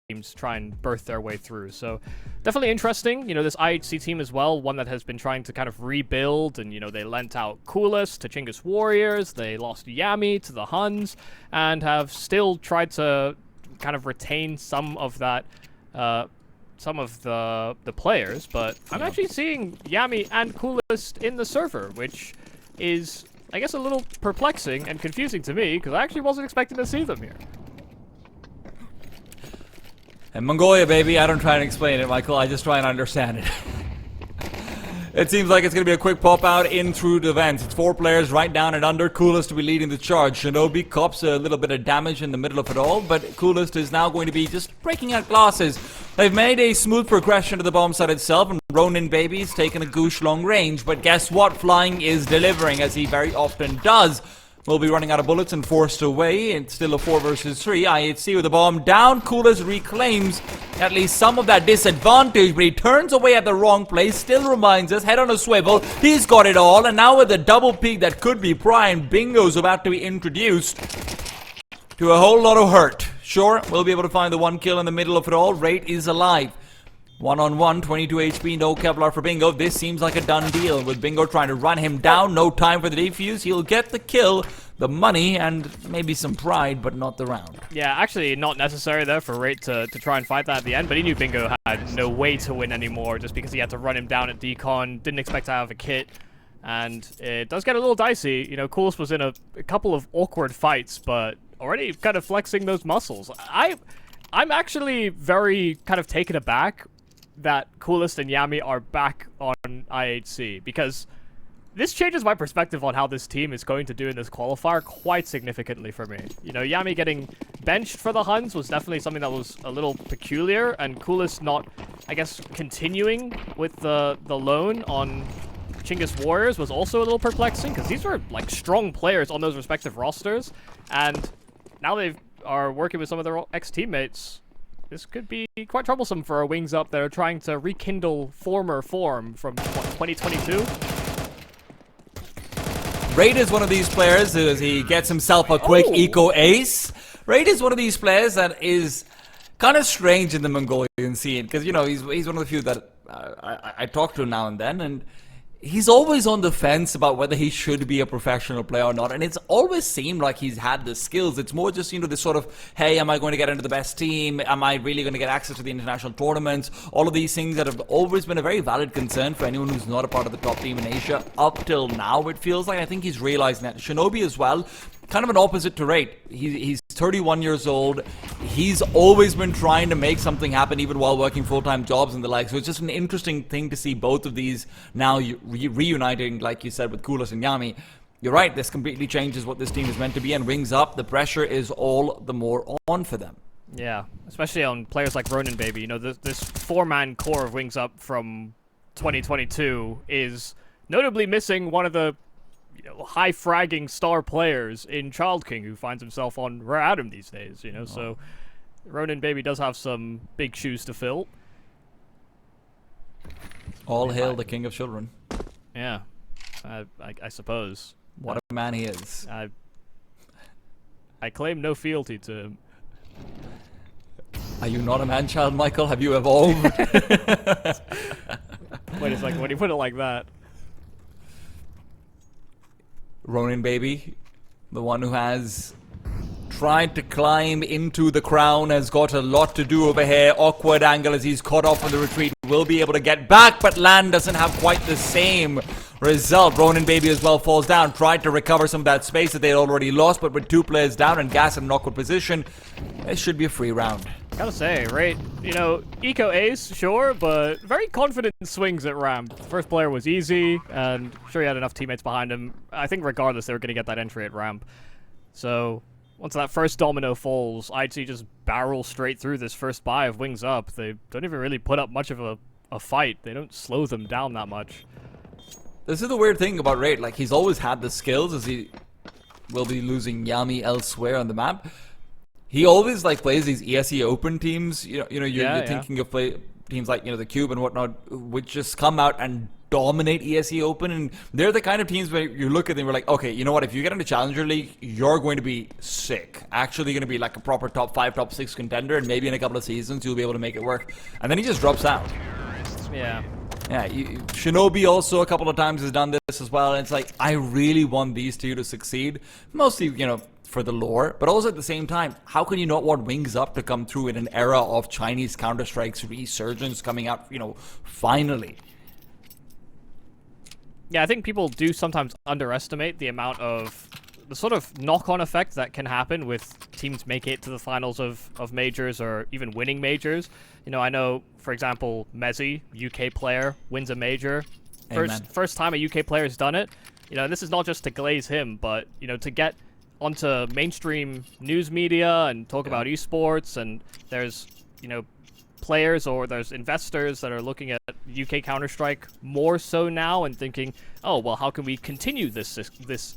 teams try and birth their way through. So definitely interesting. You know, this IHC team as well, one that has been trying to kind of rebuild, and, you know, they lent out Coolest to Chinggis Warriors, they lost Yami to the Huns, and have still tried to kind of retain some of that, some of the players, but I'm actually seeing Yami and Coolest in the server, which is, I guess, a little perplexing and confusing to me, because I actually wasn't expecting to see them here. And Mongolia, baby, I don't try and explain it, Michael, I just try and understand it. It seems like it's going to be a quick pop out in through the vents. It's 4 players right down and under. Coolest to be leading the charge. Shinobi cops a little bit of damage in the middle of it all, but Coolest is now going to be just breaking out glasses. They've made a smooth progression to the bomb site itself, and Ronin Baby's taken a goosh long range. But guess what? Flying is delivering, as he very often does. Will be running out of bullets and forced away. It's still a 4 versus 3. IHC with the bomb down. Coolest reclaims at least some of that disadvantage, but he turns away at the wrong place. Still reminds us, head on a swivel. He's got it all, and now with a double peak that could be prime, Bingo's about to be introduced to a whole lot of hurt. Sure, we'll be able to find the 1 kill in the middle of it all. Rate is alive. 1-on-1, 22 HP, no Kevlar for Bingo. This seems like a done deal, with Bingo trying to run him down. No time for the defuse. He'll get the kill, the money, and maybe some pride, but not the round. Yeah, actually not necessary there for Rate to try and fight that at the end, but he knew Bingo had no way to win anymore, just because he had to run him down at decon, didn't expect to have a kit, and it does get a little dicey. You know, Coolest was in a couple of awkward fights, but already kind of flexing those muscles. I'm actually very kind of taken aback that Coolest and Yami are back on IHC, because this changes my perspective on how this team is going to do in this qualifier quite significantly for me. You know, Yami getting benched for the Huns was definitely something that was a little peculiar, and Coolest not, I guess, continuing with the loan on Chinggis Warriors was also a little perplexing, because these were, like, strong players on those respective rosters, and now they are working with some of their ex-teammates. This could be quite troublesome for our Wings Up that are trying to rekindle former form from, what, 2022? Raid is one of these players who, as he gets himself a quick eco ace. Raid is one of these players that is kind of strange in the Mongolian scene, because, you know, he's one of the few that I talk to now and then, and he's always on the fence about whether he should be a professional player or not, and it's always seemed like he's had the skills. It's more just, you know, this sort of, hey, am I going to get into the best team? Am I really going to get access to the international tournaments? All of these things that have always been a very valid concern for anyone who's not a part of the top team in Asia. Up till now, it feels like. I think he's realizing that. Shinobi as well, kind of an opposite to Rate. He's 31 years old. He's always been trying to make something happen, even while working full-time jobs and the like. So it's just an interesting thing to see both of these now reuniting, like you said, with Coolest and Yami. You're right, this completely changes what this team is meant to be, and Wings Up, the pressure is all the more on for them. Yeah, especially on players like Ronin Baby. You know, this 4-man core of Wings Up from 2022 is notably missing one of the, you know, high fragging star players in Child King, who finds himself on Rare Adam these days, you know, so Ronin Baby does have some big shoes to fill. All hail the king of children. Yeah, I suppose. What a man he is. I claim no fealty to him. Are you not a man-child, Michael? Have you evolved? Wait a second, when you put it like that. Ronin Baby, the one who has tried to climb into the crown, has got a lot to do over here. Awkward angle as he's caught off on the retreat. Will be able to get back, but Land doesn't have quite the same result. Ronin Baby as well falls down. Tried to recover some of that space that they'd already lost, but with 2 players down and Gas in an awkward position, it should be a free round. Gotta say, right, you know, eco ace, sure, but very confident swings at ramp. First player was easy, and sure he had enough teammates behind him. I think regardless, they were gonna get that entry at ramp. So, once that first domino falls, IHC just barrel straight through this first buy of Wings Up. They don't even really put up much of a fight. They don't slow them down that much. This is the weird thing about Raid. Like, he's always had the skills, as he will be losing Yami elsewhere on the map. He always, like, plays these ESE Open teams. You're thinking of teams like, you know, the Cube and whatnot, which just come out and dominate ESE Open, and they're the kind of teams where you look at them, we're like, okay, you know what, if you get into Challenger League, you're going to be sick. Actually going to be like a proper top 5, top 6 contender, and maybe in a couple of seasons you'll be able to make it work. And then he just drops out. Yeah. Yeah, Shinobi also a couple of times has done this as well, and it's like, I really want these two to succeed. Mostly, you know, for the lore, but also at the same time, how can you not want Wings Up to come through in an era of Chinese Counter-Strike's resurgence coming out, you know, finally? Yeah, I think people do sometimes underestimate the amount of the sort of knock-on effect that can happen with teams making it to the finals of majors or even winning majors. You know, I know, for example, Mezzi, UK player, wins a major. First time a UK player has done it. You know, and this is not just to glaze him, but, you know, to get onto mainstream news media and talk about esports, and there's, you know, players or there's investors that are looking at UK Counter-Strike more so now and thinking, oh, well, how can we continue this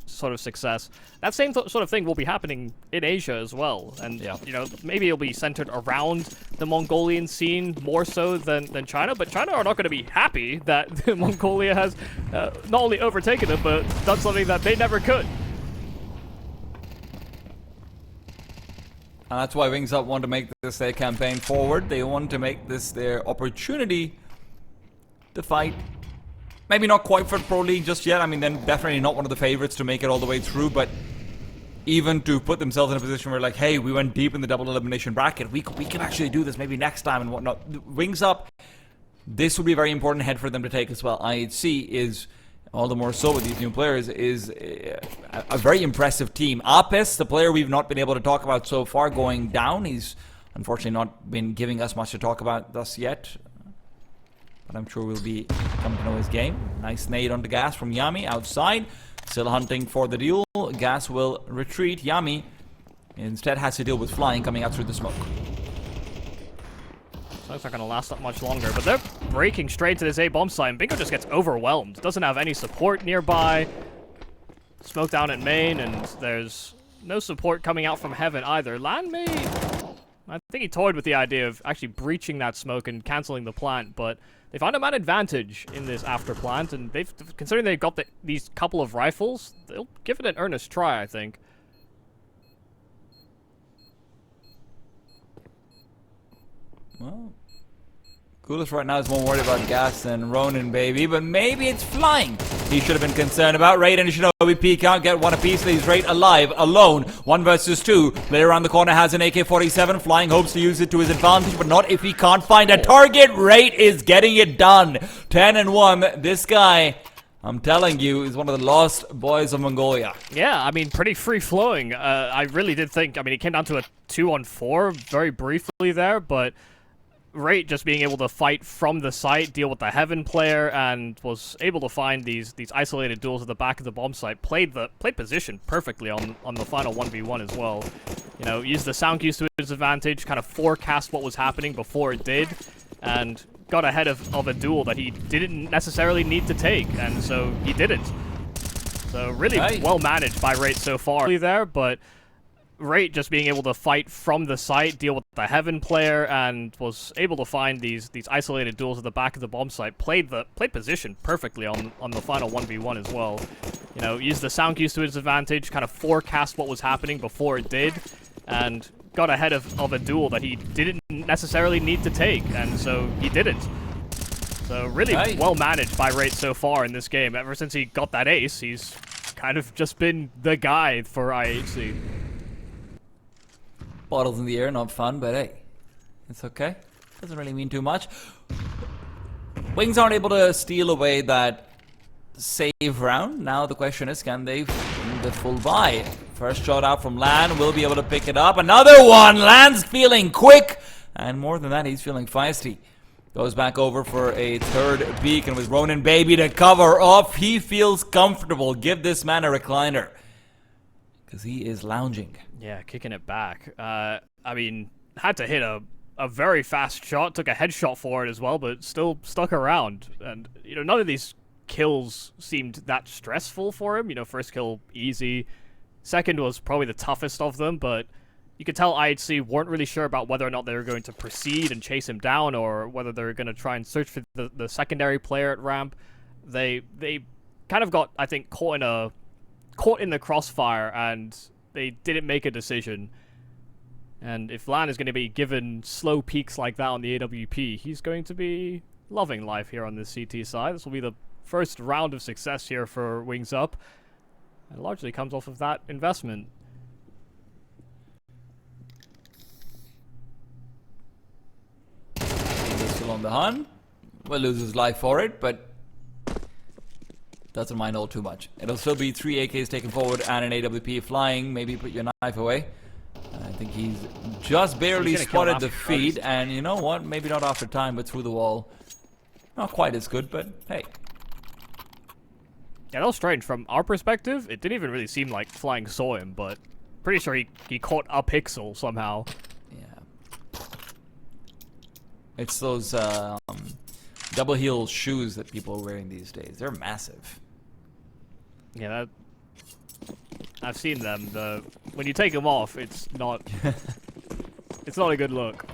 sort of success? That same sort of thing will be happening in Asia as well. And, you know, maybe it'll be centered around the Mongolian scene more so than China, but China are not going to be happy that Mongolia has not only overtaken them, but done something that they never could. And that's why Wings Up want to make this their campaign forward. They want to make this their opportunity to fight. Maybe not quite for Pro League just yet. I mean, they're definitely not one of the favorites to make it all the way through, but even to put themselves in a position where, like, hey, we went deep in the double elimination bracket. We can actually do this maybe next time and whatnot. Wings Up, this would be a very important head for them to take as well. IHC is, all the more so with these new players, is a very impressive team. Apis, the player we've not been able to talk about so far, going down. He's unfortunately not been giving us much to talk about thus yet, but I'm sure we'll be coming to know his game. Nice nade onto Gas from Yami outside. Still hunting for the duel. Gas will retreat. Yami instead has to deal with flying coming out through the smoke. So it's not going to last that much longer, but they're breaking straight to this A bomb site, and Bingo just gets overwhelmed. Doesn't have any support nearby. Smoke down at main, and there's no support coming out from heaven either. Lan may... I think he toyed with the idea of actually breaching that smoke and canceling the plant, but they found a man advantage in this after plant, and they've, considering they've got these couple of rifles, they'll give it an earnest try, I think. Well, Coolest right now is more worried about Gas than Ronin, baby, but maybe it's flying he should have been concerned about. Raid and Shinobi peek out, get one apiece, leaves Raid alive, alone, 1 versus 2. Player around the corner has an AK-47, flying hopes to use it to his advantage, but not if he can't find a target. Raid is getting it done. 10-1, this guy, I'm telling you, is one of the lost boys of Mongolia. Yeah, I mean, pretty free-flowing. I really did think, I mean, he came down to a 2-on-4 very briefly there, but Rate just being able to fight from the site, deal with the Heaven player, and was able to find these isolated duels at the back of the bomb site. Played position perfectly on the final 1v1 as well. You know, used the sound cues to his advantage, kind of forecast what was happening before it did, and got ahead of a duel that he didn't necessarily need to take, and so he didn't. So really well managed by Rate so far there, but Rate just being able to fight from the site, deal with the Heaven player, and was able to find these isolated duels at the back of the bomb site. Played position perfectly on the final 1v1 as well. You know, used the sound cues to his advantage, kind of forecast what was happening before it did, and got ahead of a duel that he didn't necessarily need to take, and so he didn't. So really well managed by Rate so far in this game. Ever since he got that ace, he's kind of just been the guy for IHC. Bottles in the air, not fun, but hey, it's okay. Doesn't really mean too much. Wings aren't able to steal away that save round. Now the question is, can they find the full buy? First shot out from Lan, will be able to pick it up. Another one! Lan's feeling quick! And more than that, he's feeling feisty. Goes back over for a third beacon with Ronin baby to cover off. He feels comfortable. Give this man a recliner, because he is lounging. Yeah, kicking it back. I mean, had to hit a very fast shot, took a headshot for it as well, but still stuck around. And, you know, none of these kills seemed that stressful for him. You know, first kill, easy. Second was probably the toughest of them, but you could tell IHC weren't really sure about whether or not they were going to proceed and chase him down, or whether they were going to try and search for the secondary player at ramp. They kind of got, I think, caught in the crossfire, and they didn't make a decision. And if Lan is going to be given slow peaks like that on the AWP, he's going to be loving life here on this CT side. This will be the first round of success here for Wings Up. And largely comes off of that investment. Still on the hunt. Will lose his life for it, but doesn't mind all too much. It'll still be 3 AKs taken forward and an AWP flying. Maybe put your knife away. I think he's just barely spotted the feed, and you know what? Maybe not after time, but through the wall. Not quite as good, but hey. Yeah, that was strange. From our perspective, it didn't even really seem like Flying saw him, but pretty sure he caught a pixel somehow. Yeah. It's those double heel shoes that people are wearing these days. They're massive. Yeah, I've seen them. When you take them off, it's not it's not a good look.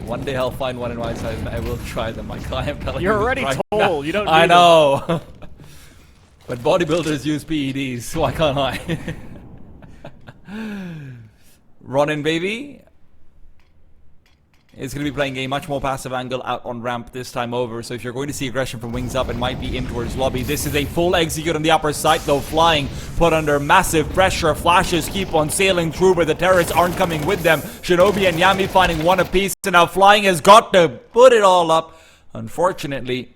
One day I'll find one in my size and I will try them. I am telling you. You're already tall. You don't need I know. But bodybuilders use PEDs, so why can't I? Ronin, baby. Is going to be playing a much more passive angle out on ramp this time over. So if you're going to see aggression from Wings Up, it might be in towards lobby. This is a full execute on the upper side, though. Flying put under massive pressure. Flashes keep on sailing through, but the terrorists aren't coming with them. Shinobi and Yami finding one apiece, and now Flying has got to put it all up. Unfortunately,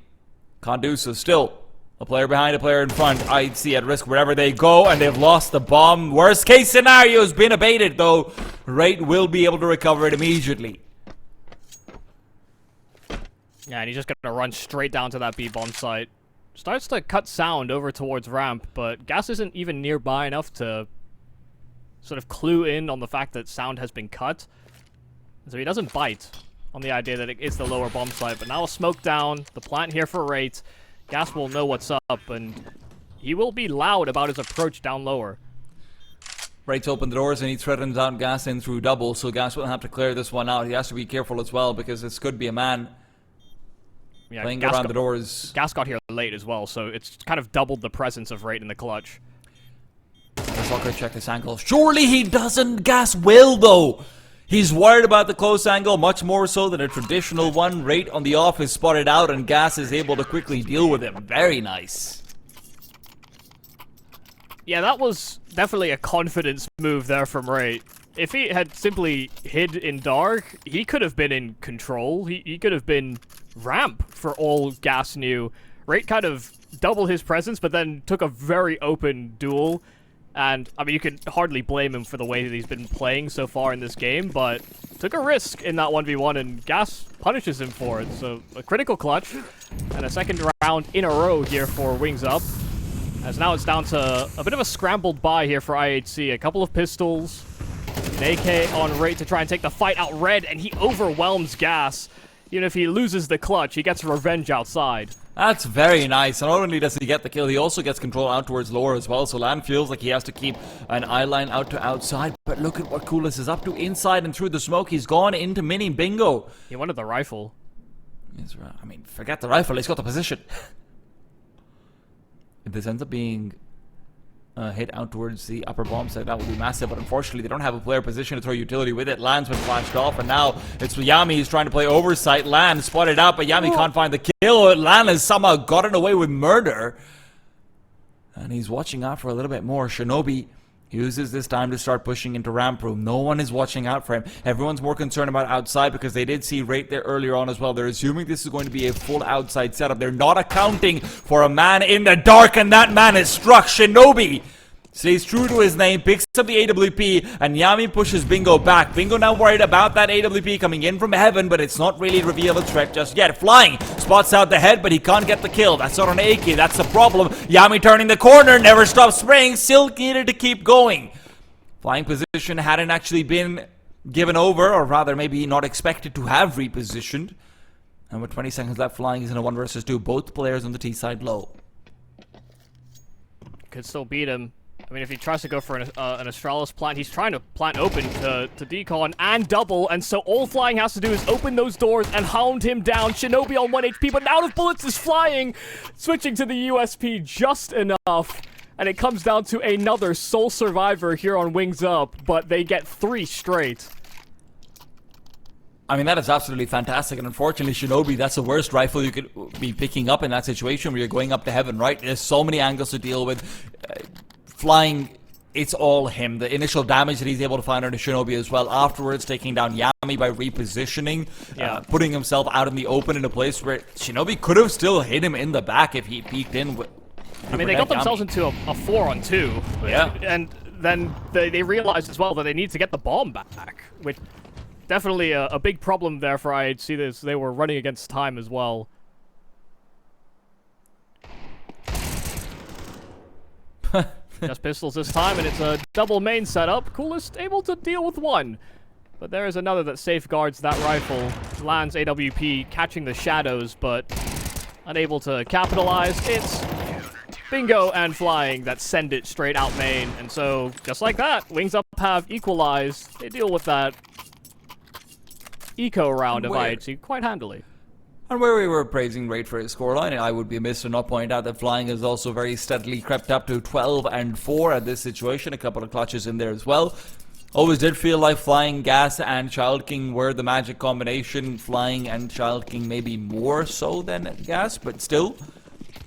can't do so. Still, a player behind, a player in front. IHC at risk wherever they go, and they've lost the bomb. Worst case scenario has been abated, though. Rate will be able to recover it immediately. Yeah, and he's just gonna run straight down to that B bomb site. Starts to cut sound over towards ramp, but Gas isn't even nearby enough to sort of clue in on the fact that sound has been cut. So he doesn't bite on the idea that it is the lower bomb site, but now a smoke down, the plant here for Rate. Gas will know what's up, and he will be loud about his approach down lower. Rate's open the doors and he threatens out Gas in through double, so Gas will have to clear this one out. He has to be careful as well, because this could be a man. Yeah, playing around the doors. Gas got here late as well, so it's kind of doubled the presence of Rate in the clutch. Soccer check this angle. Surely he doesn't. Gas will, though. He's worried about the close angle, much more so than a traditional one. Rate on the off is spotted out, and Gas is able to quickly deal with him. Very nice. Yeah, that was definitely a confidence move there from Rate. If he had simply hid in dark, he could have been in control. He could have been ramp for all Gas knew. Rate kind of doubled his presence, but then took a very open duel. And, I mean, you can hardly blame him for the way that he's been playing so far in this game, but took a risk in that 1v1, and Gas punishes him for it. So, a critical clutch, and a second round in a row here for Wings Up. As now it's down to a bit of a scrambled buy here for IHC. A couple of pistols, an AK on Rate to try and take the fight out red, and he overwhelms Gas. Even if he loses the clutch, he gets revenge outside. That's very nice. And not only does he get the kill, he also gets control out towards lower as well. So Lan feels like he has to keep an eye line out to outside. But look at what Coolest is up to inside and through the smoke. He's gone into mini bingo. He wanted the rifle. I mean, forget the rifle. He's got the position. If this ends up being hit out towards the upper bomb site, that would be massive, but unfortunately they don't have a player position to throw utility with it. Lan's been flashed off, and now it's Yami. He's trying to play oversight. Lan spotted out, but Yami can't find the kill. Lan has somehow gotten away with murder, and he's watching out for a little bit more. Shinobi uses this time to start pushing into ramp room. No one is watching out for him. Everyone's more concerned about outside because they did see Rate there earlier on as well. They're assuming this is going to be a full outside setup. They're not accounting for a man in the dark, and that man is struck. Shinobi stays true to his name, picks up the AWP, and Yami pushes Bingo back. Bingo now worried about that AWP coming in from heaven, but it's not really revealed a threat just yet. Flying spots out the head, but he can't get the kill. That's not an AK, that's the problem. Yami turning the corner, never stops spraying, still needed to keep going. Flying position hadn't actually been given over, or rather maybe not expected to have repositioned. And with 20 seconds left, Flying is in a 1 versus 2. Both players on the T side low. Could still beat him. I mean, if he tries to go for an Astralis plant, he's trying to plant open to Decon and double, and so all Flying has to do is open those doors and hound him down. Shinobi on 1 HP, but now the bullets is flying, switching to the USP just enough, and it comes down to another sole survivor here on Wings Up, but they get 3 straight. I mean, that is absolutely fantastic, and unfortunately, Shinobi, that's the worst rifle you could be picking up in that situation where you're going up to heaven, right? There's so many angles to deal with. Flying, it's all him. The initial damage that he's able to find on the Shinobi as well. Afterwards, taking down Yami by repositioning, putting himself out in the open in a place where Shinobi could have still hit him in the back if he peeked in. I mean, they got themselves into a 4-on-2. Yeah. And then they realized as well that they need to get the bomb back, which definitely a big problem there for IHC. They were running against time as well. Just pistols this time, and it's a double main setup. Coolest able to deal with one. But there is another that safeguards that rifle. Lands AWP, catching the shadows, but unable to capitalize. It's Bingo and Flying that send it straight out main. And so, just like that, Wings Up have equalized. They deal with that eco round of IHC quite handily. And where we were praising Raid for his scoreline, I would be amiss to not point out that Flying has also very steadily crept up to 12-4 at this situation. A couple of clutches in there as well. Always did feel like Flying, Gas, and Child King were the magic combination. Flying and Child King maybe more so than Gas, but still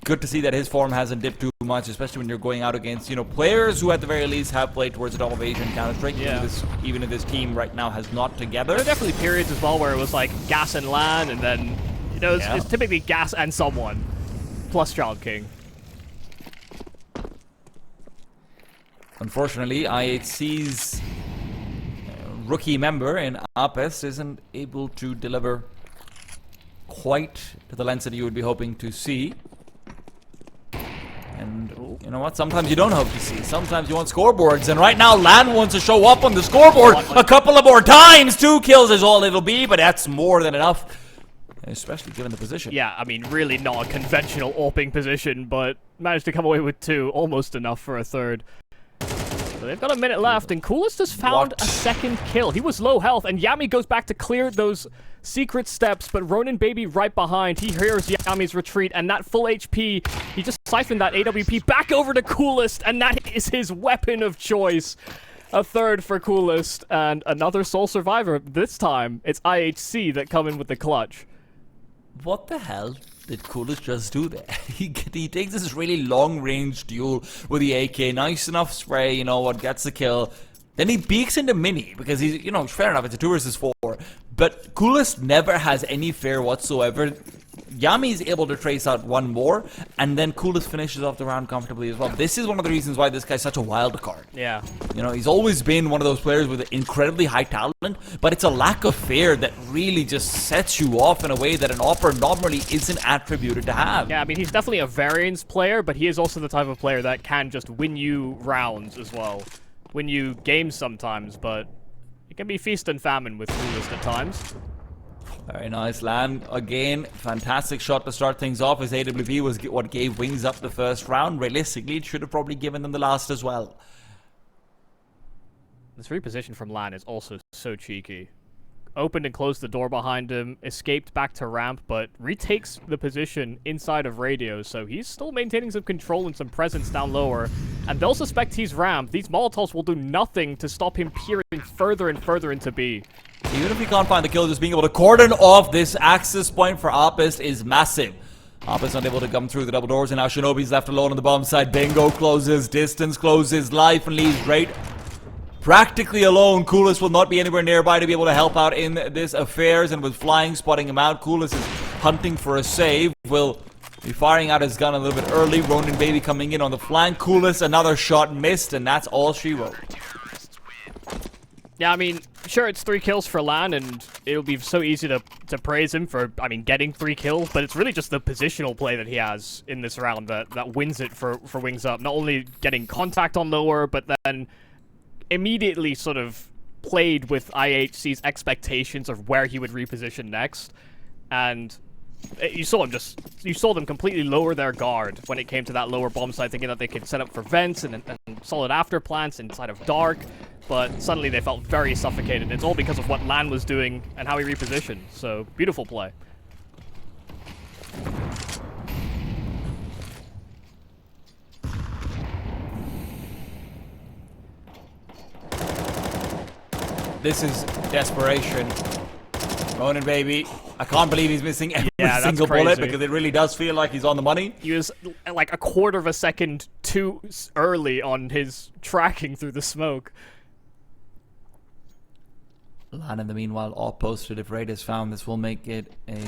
good to see that his form hasn't dipped too much, especially when you're going out against, you know, players who at the very least have played towards the top of Asian Counter-Strike. Yeah. Even if this team right now has not together. There are definitely periods as well where it was like Gas and Lan, and then, you know, it's typically Gas and someone, plus Child King. Unfortunately, IHC's rookie member in Apest isn't able to deliver quite to the lengths that you would be hoping to see. And you know what? Sometimes you don't hope to see. Sometimes you want scoreboards. And right now, Lan wants to show up on the scoreboard a couple of more times. 2 kills is all it'll be, but that's more than enough. Especially given the position. Yeah, I mean, really not a conventional AWPing position, but managed to come away with 2. Almost enough for a 3rd. So they've got a minute left, and Coolest has found a 2nd kill. He was low health, and Yami goes back to clear those secret steps, but Ronin Baby right behind. He hears Yami's retreat, and that full HP, he just siphoned that AWP back over to Coolest, and that is his weapon of choice. A 3rd for Coolest, and another sole survivor. This time, it's IHC that come in with the clutch. What the hell did Coolest just do there? He takes this really long-range duel with the AK, nice enough spray, you know what, gets the kill. Then he peeks into Mini, because he's, you know, fair enough, it's a 2 versus 4. But Coolest never has any fear whatsoever. Yami is able to trace out one more, and then Coolest finishes off the round comfortably as well. This is one of the reasons why this guy's such a wild card. Yeah. You know, he's always been one of those players with incredibly high talent, but it's a lack of fear that really just sets you off in a way that an AWPer normally isn't attributed to have. Yeah, I mean, he's definitely a variance player, but he is also the type of player that can just win you rounds as well. Win you games sometimes, but it can be feast and famine with Coolest at times. Very nice, Lan. Again, fantastic shot to start things off. His AWP was what gave Wings Up the first round. Realistically, it should have probably given them the last as well. This reposition from Lan is also so cheeky. Opened and closed the door behind him, escaped back to ramp, but retakes the position inside of radio, so he's still maintaining some control and some presence down lower. And they'll suspect he's ramp. These Molotovs will do nothing to stop him peering further and further into B. Even if he can't find the kill, just being able to cordon off this access point for Apest is massive. Apest not able to come through the double doors, and now Shinobi's left alone on the bomb side. Bingo closes, distance closes, life and leaves right practically alone. Coolest will not be anywhere nearby to be able to help out in this affairs, and with Flying spotting him out, Coolest is hunting for a save. Will be firing out his gun a little bit early. Ronin Baby coming in on the flank. Coolest, another shot missed, and that's all she wrote. Yeah, I mean, sure, it's 3 kills for Lan, and it'll be so easy to praise him for, I mean, getting 3 kills, but it's really just the positional play that he has in this round that wins it for Wings Up. Not only getting contact on lower, but then immediately sort of played with IHC's expectations of where he would reposition next. And You saw them completely lower their guard when it came to that lower bomb site, thinking that they could set up for vents and solid after plants inside of dark, but suddenly they felt very suffocated. It's all because of what Lan was doing and how he repositioned. So, beautiful play. This is desperation. Ronan, baby. I can't believe he's missing every single crazy. bullet, because it really does feel like he's on the money. He was like a quarter of a second too early on his tracking through the smoke. Lan, in the meanwhile, off posted. If Raid is found, this will make it a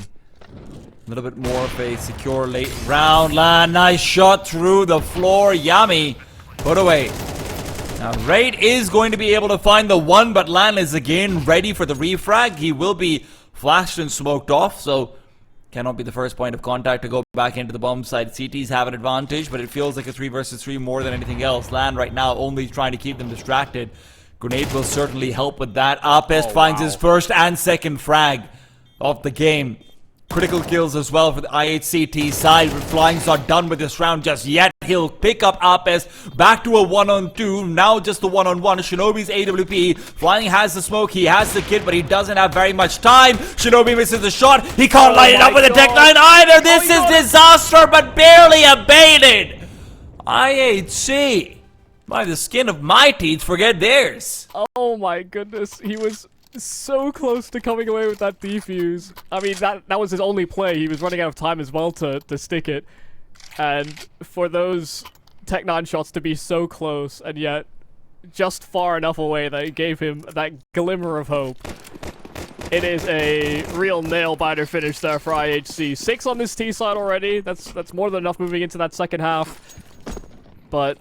little bit more of a secure late round. Lan, nice shot through the floor. Yummy. Put away. Now, Raid is going to be able to find the one, but Lan is again ready for the refrag. He will be flashed and smoked off, so cannot be the first point of contact to go back into the bomb site. CTs have an advantage, but it feels like a 3 versus 3 more than anything else. Lan right now only trying to keep them distracted. Grenade will certainly help with that. Apest finds his first and second frag of the game. Critical kills as well for the IHCT side. Flying's not done with this round just yet. He'll pick up Apest back to a 1-on-2. Now just the 1-on-1. Shinobi's AWP. Flying has the smoke. He has the kit, but he doesn't have very much time. Shinobi misses the shot. He can't light it up with the Tech 9 either. This is disaster, but barely abated. IHC. By the skin of my teeth, forget theirs. Oh my goodness, he was so close to coming away with that defuse. I mean, that was his only play. He was running out of time as well to stick it. And for those Tech 9 shots to be so close, and yet just far enough away that it gave him that glimmer of hope. It is a real nail-biter finish there for IHC. 6 on this T side already. That's more than enough moving into that second half. But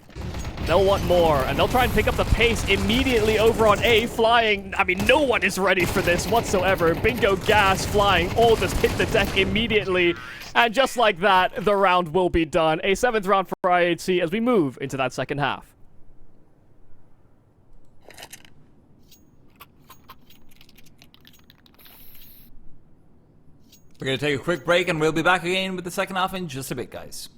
they'll want more, and they'll try and pick up the pace immediately over on A. Flying, I mean, no one is ready for this whatsoever. Bingo, Gas, Flying, all just hit the deck immediately. And just like that, the round will be done. A 7th round for IHC as we move into that second half. We're going to take a quick break, and we'll be back again with the second half in just a bit, guys.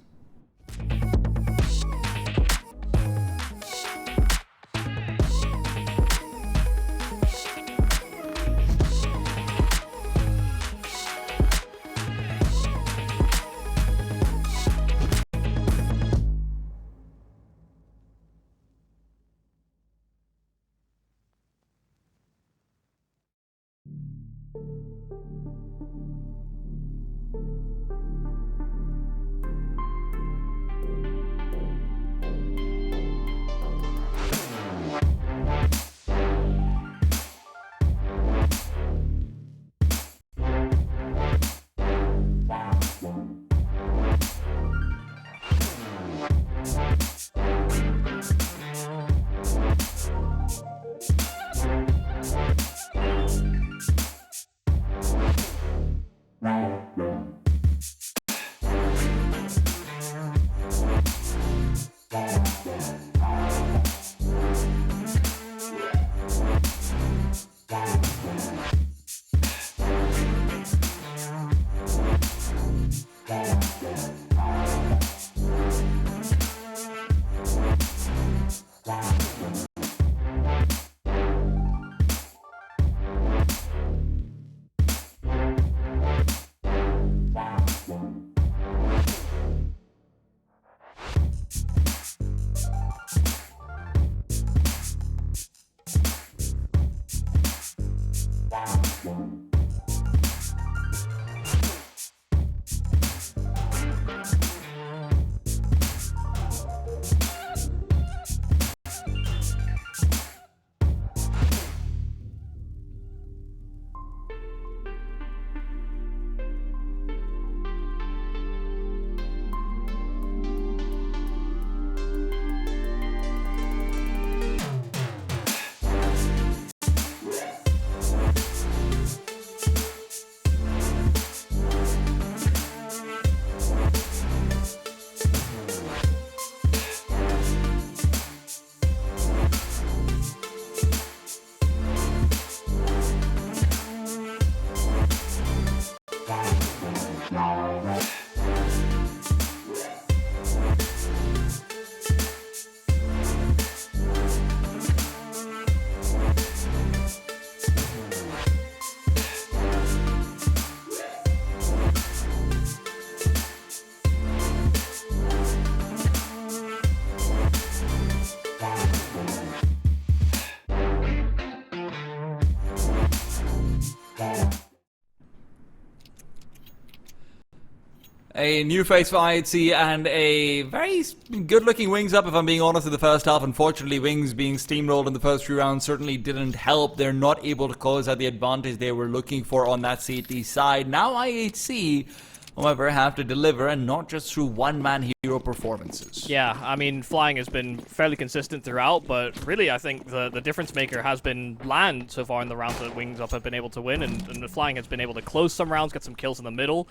A new face for IHC and a very good-looking Wings up, if I'm being honest, in the first half. Unfortunately, Wings being steamrolled in the first few rounds certainly didn't help. They're not able to close out the advantage they were looking for on that CT side. Now IHC, however, have to deliver, and not just through one-man hero performances. Yeah, I mean, Flying has been fairly consistent throughout, but really I think the difference maker has been Land so far in the rounds that Wings Up have been able to win, and the Flying has been able to close some rounds, get some kills in the middle.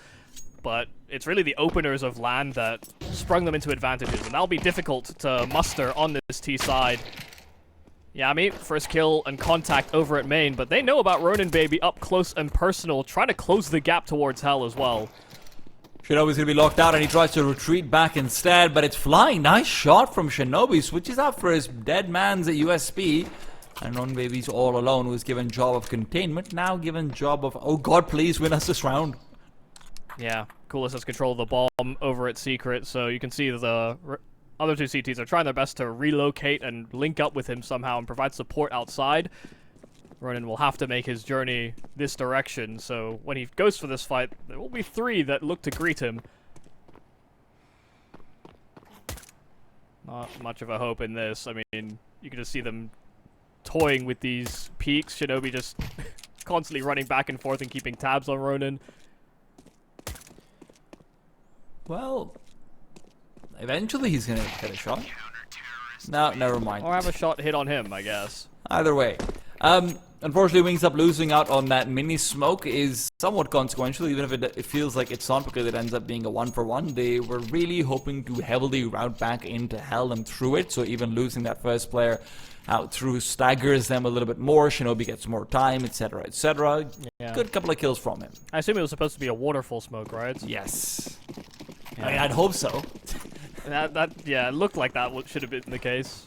But it's really the openers of Land that sprung them into advantages, and that'll be difficult to muster on this T side. Yami, first kill and contact over at main, but they know about Ronin Baby up close and personal, trying to close the gap towards Hell as well. Shinobi's going to be locked out, and he tries to retreat back instead, but it's Flying. Nice shot from Shinobi. Switches out for his dead man's USP. And Ronin Baby's all alone, was given job of containment, now given job of, oh god, please win us this round. Yeah, Coolest has control of the bomb over at Secret, so you can see the other two CTs are trying their best to relocate and link up with him somehow and provide support outside. Ronin will have to make his journey this direction, so when he goes for this fight, there will be three that look to greet him. Not much of a hope in this. I mean, you can just see them toying with these peaks. Shinobi just constantly running back and forth and keeping tabs on Ronin. Well, eventually he's gonna get a shot. No, never mind. Or have a shot hit on him, I guess. Either way. Unfortunately, Wings Up losing out on that mini smoke is somewhat consequential, even if it feels like it's not, because it ends up being a 1-for-1. They were really hoping to heavily route back into Hell and through it, so even losing that first player out through staggers them a little bit more. Shinobi gets more time, etc., etc. Yeah. Good couple of kills from him. I assume it was supposed to be a waterfall smoke, right? Yes. Yeah. I mean, I'd hope so. Yeah, it looked like that should have been the case.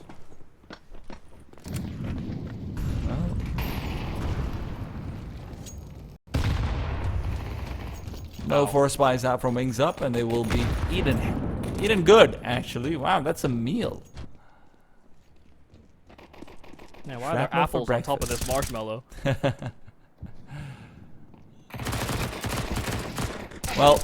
No force buys out from Wings Up, and they will be eaten good, actually. Wow, that's a meal. Yeah, why are there apples on top of this marshmallow? Well,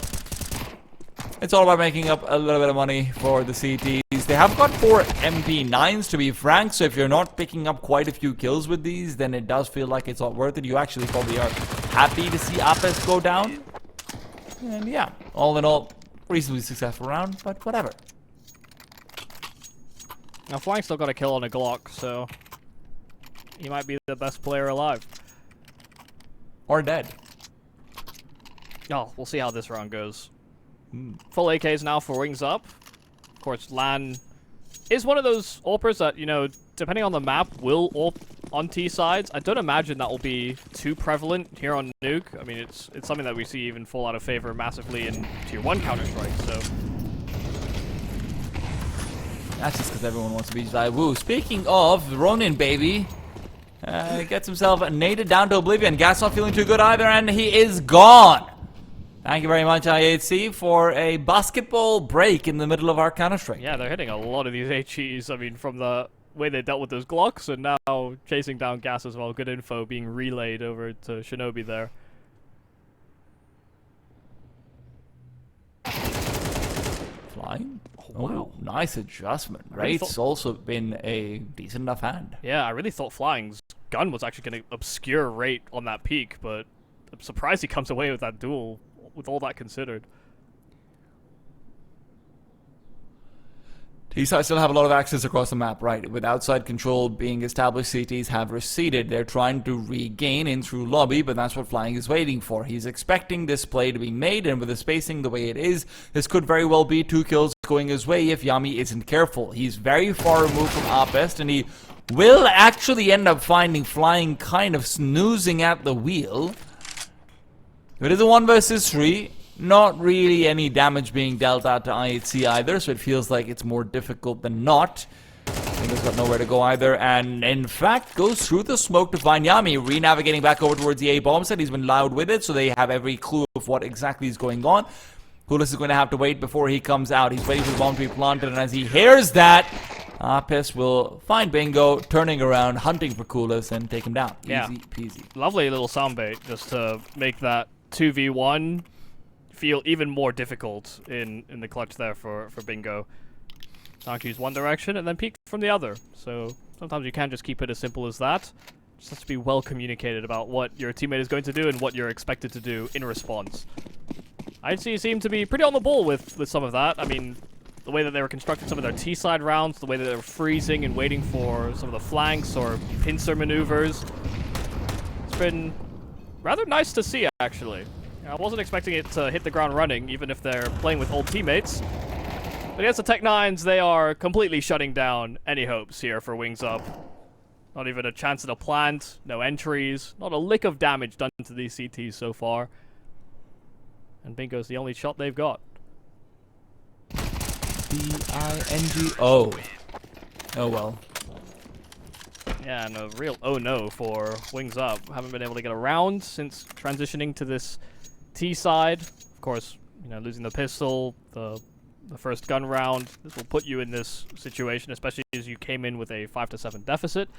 it's all about making up a little bit of money for the CTs. They have got 4 MP9s, to be frank, so if you're not picking up quite a few kills with these, then it does feel like it's not worth it. You actually probably are happy to see Apes go down. And yeah, all in all, reasonably successful round, but whatever. Now, Flying still got a kill on a Glock, so he might be the best player alive. Or dead. Oh, we'll see how this round goes. Full AKs now for Wings Up. Of course, Lan is one of those AWPers that, you know, depending on the map, will AWP on T sides. I don't imagine that will be too prevalent here on Nuke. I mean, it's something that we see even fall out of favor massively in Tier 1 Counter-Strike, so... That's just because everyone wants to be like, woo. Speaking of, Ronin Baby gets himself naded down to oblivion. Gas not feeling too good either, and he is gone. Thank you very much, IHC, for a basketball break in the middle of our Counter-Strike. Yeah, they're hitting a lot of these HEs. I mean, from the way they dealt with those Glocks, and now chasing down Gas as well. Good info being relayed over to Shinobi there. Flying? Oh, wow. Oh, nice adjustment. Really Wraith's also been a decent enough hand. Yeah, I really thought Flying's gun was actually going to obscure Wraith on that peak, but I'm surprised he comes away with that duel, with all that considered. T-side still have a lot of access across the map, right? With outside control being established, CTs have receded. They're trying to regain in through lobby, but that's what Flying is waiting for. He's expecting this play to be made, and with the spacing the way it is, this could very well be 2 kills going his way if Yami isn't careful. He's very far removed from Apest, and he will actually end up finding Flying kind of snoozing at the wheel. It is a 1 versus 3. Not really any damage being dealt out to IHC either, so it feels like it's more difficult than not. Finger's got nowhere to go either, and in fact goes through the smoke to find Yami, re-navigating back over towards the A-bomb set. He's been loud with it, so they have every clue of what exactly is going on. Coolest is going to have to wait before he comes out. He's waiting for the bomb to be planted, and as he hears that, Apis will find Bingo, turning around, hunting for Coolest, and take him down. Easy peasy. Lovely little soundbait just to make that 2v1 feel even more difficult in the clutch there for Bingo. Trying to use one direction and then peek from the other. So sometimes you can't just keep it as simple as that. Just has to be well communicated about what your teammate is going to do and what you're expected to do in response. IHC seemed to be pretty on the ball with some of that. I mean, the way that they were constructing some of their T-side rounds, the way that they were freezing and waiting for some of the flanks or pincer maneuvers. It's been rather nice to see, actually. I wasn't expecting it to hit the ground running, even if they're playing with old teammates. But against the Tech-9s, they are completely shutting down any hopes here for Wings Up. Not even a chance at a plant, no entries, not a lick of damage done to these CTs so far. And Bingo's the only shot they've got. B-I-N-G-O. Oh well. Yeah, and a real oh no for Wings Up. Haven't been able to get around since transitioning to this T side. Of course, you know, losing the pistol, the first gun round. This will put you in this situation, especially as you came in with a 5-7 deficit.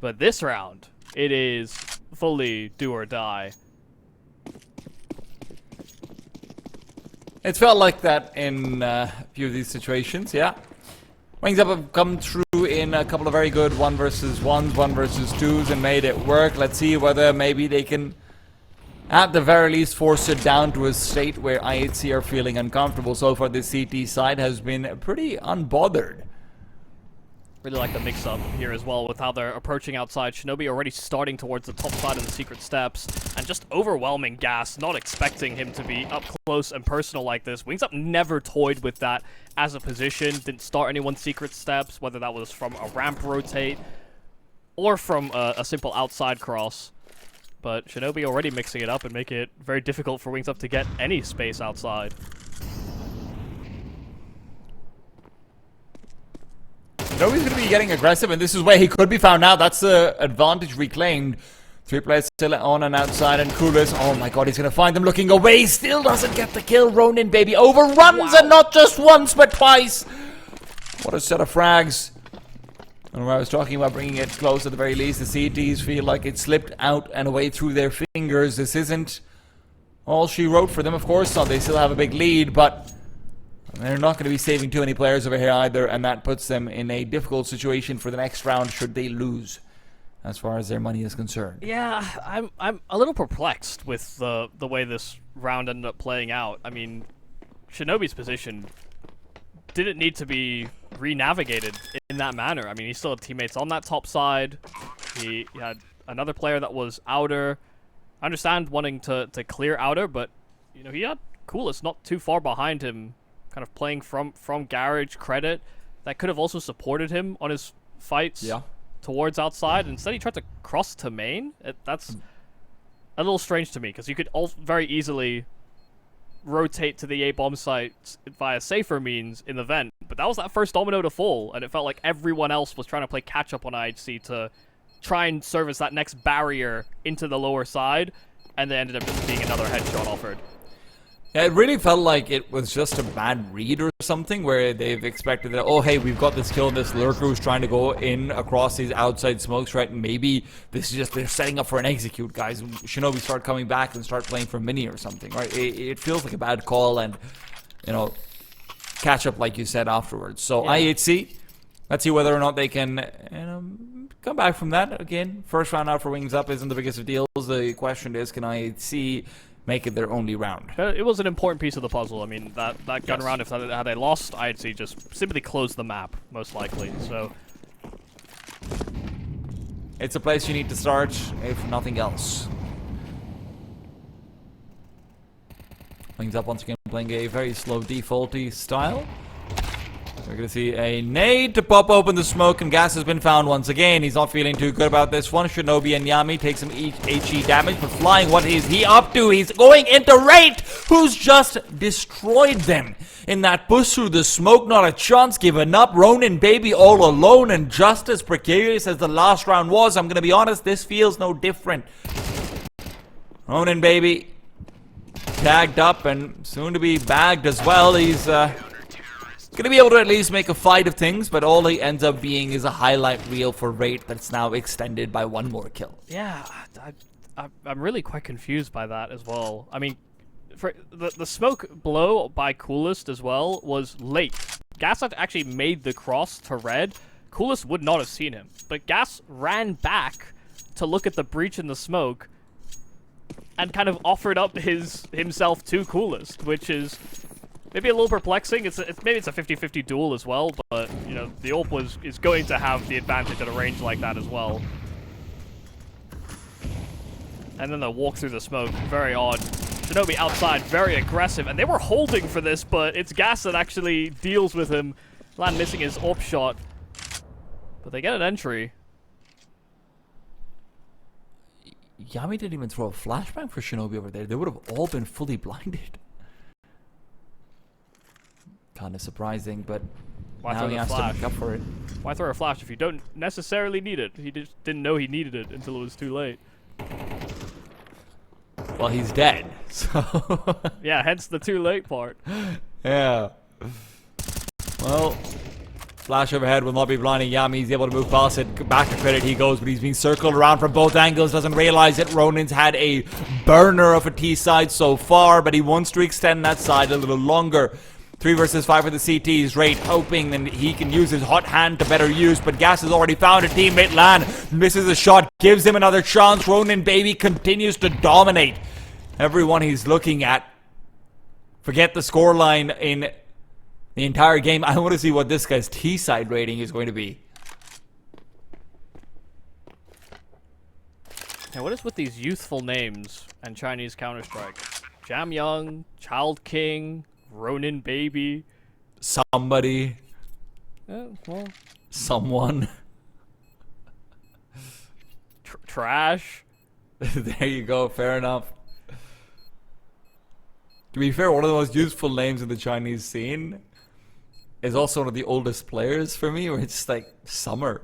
But this round, it is fully do or die. It's felt like that in a few of these situations, yeah. Wings Up have come through in a couple of very good 1 versus 1s, 1 versus 2s, and made it work. Let's see whether maybe they can, at the very least, force it down to a state where IHC are feeling uncomfortable. So far, the CT side has been pretty unbothered. Really like the mix-up here as well with how they're approaching outside. Shinobi already starting towards the top side of the secret steps and just overwhelming Gas, not expecting him to be up close and personal like this. Wings Up never toyed with that as a position, didn't start anyone's secret steps, whether that was from a ramp rotate or from a simple outside cross. But Shinobi already mixing it up and making it very difficult for Wings Up to get any space outside. Shinobi's going to be getting aggressive, and this is where he could be found out. That's the advantage reclaimed. 3 players still on and outside, and Coolest, oh my god, he's going to find them looking away. Still doesn't get the kill. Ronin, baby, overruns, and not just once, but twice. What a set of frags. And where I was talking about bringing it close at the very least, the CTs feel like it slipped out and away through their fingers. This isn't all she wrote for them, of course not. They still have a big lead, but they're not going to be saving too many players over here either, and that puts them in a difficult situation for the next round should they lose, as far as their money is concerned. Yeah, I'm a little perplexed with the way this round ended up playing out. I mean, Shinobi's position didn't need to be re-navigated in that manner. I mean, he still had teammates on that top side. He had another player that was outer. I understand wanting to clear outer, but you know, he had Coolest not too far behind him, kind of playing from garage credit that could have also supported him on his fights towards outside. Instead, he tried to cross to main. That's a little strange to me, because you could very easily rotate to the A-bomb site via safer means in the vent, but that was that first domino to fall, and it felt like everyone else was trying to play catch-up on IHC to try and service that next barrier into the lower side, and they ended up just being another headshot offered. Yeah, it really felt like it was just a bad read or something, where they've expected that, oh hey, we've got this kill, this lurker who's trying to go in across these outside smokes, right? Maybe this is just, they're setting up for an execute, guys. Shinobi start coming back and start playing for mini or something, right? It feels like a bad call, and, you know, catch up like you said afterwards. So yeah. IHC, let's see whether or not they can, you know, come back from that. Again, first round out for Wings Up isn't the biggest of deals. The question is, can IHC make it their only round? It was an important piece of the puzzle. I mean, that gun round, if had they lost, IHC just simply closed the map, most likely. So it's a place you need to start, if nothing else. Wings Up once again playing a very slow defaulty style. We're going to see a nade to pop open the smoke, and Gas has been found once again. He's not feeling too good about this one. Shinobi and Yami take some HE damage, but Flying, what is he up to? He's going into Rate, who's just destroyed them in that push through the smoke. Not a chance given up. Ronin, baby, all alone, and just as precarious as the last round was. I'm going to be honest, this feels no different. Ronin, baby, tagged up and soon to be bagged as well. He's going to be able to at least make a fight of things, but all he ends up being is a highlight reel for Rate that's now extended by one more kill. Yeah, I'm really quite confused by that as well. I mean, the smoke blow by Coolest as well was late. Gas had actually made the cross to red. Coolest would not have seen him, but Gas ran back to look at the breach in the smoke and kind of offered up himself to Coolest, which is maybe a little perplexing. Maybe it's a 50-50 duel as well, but you know the AWP is going to have the advantage at a range like that as well. And then the walk through the smoke, very odd. Shinobi outside, very aggressive, and they were holding for this, but it's Gas that actually deals with him. Lan missing his AWP shot, but they get an entry. Yami didn't even throw a flashbang for Shinobi over there. They would have all been fully blinded. Kind of surprising, but now he has to make up for it. Why throw a flash if you don't necessarily need it? He just didn't know he needed it until it was too late. Well, he's dead, so... Yeah, hence the too late part. Yeah. Well, flash overhead will not be blinding Yami. He's able to move past it. Back to credit he goes, but he's being circled around from both angles. Doesn't realize it. Ronin's had a burner of a T side so far, but he wants to extend that side a little longer. 3 versus 5 for the CTs. Rate hoping that he can use his hot hand to better use, but Gas has already found a teammate. Lan misses a shot, gives him another chance. Ronin, baby, continues to dominate everyone he's looking at. Forget the scoreline in the entire game. I want to see what this guy's T-side rating is going to be. Now, what is with these youthful names and Chinese Counter-Strike? Jam Young, Child King, Ronin Baby. Somebody. Well. Someone. Trash. There you go, fair enough. To be fair, one of the most useful names in the Chinese scene is also one of the oldest players for me, where it's just like Summer.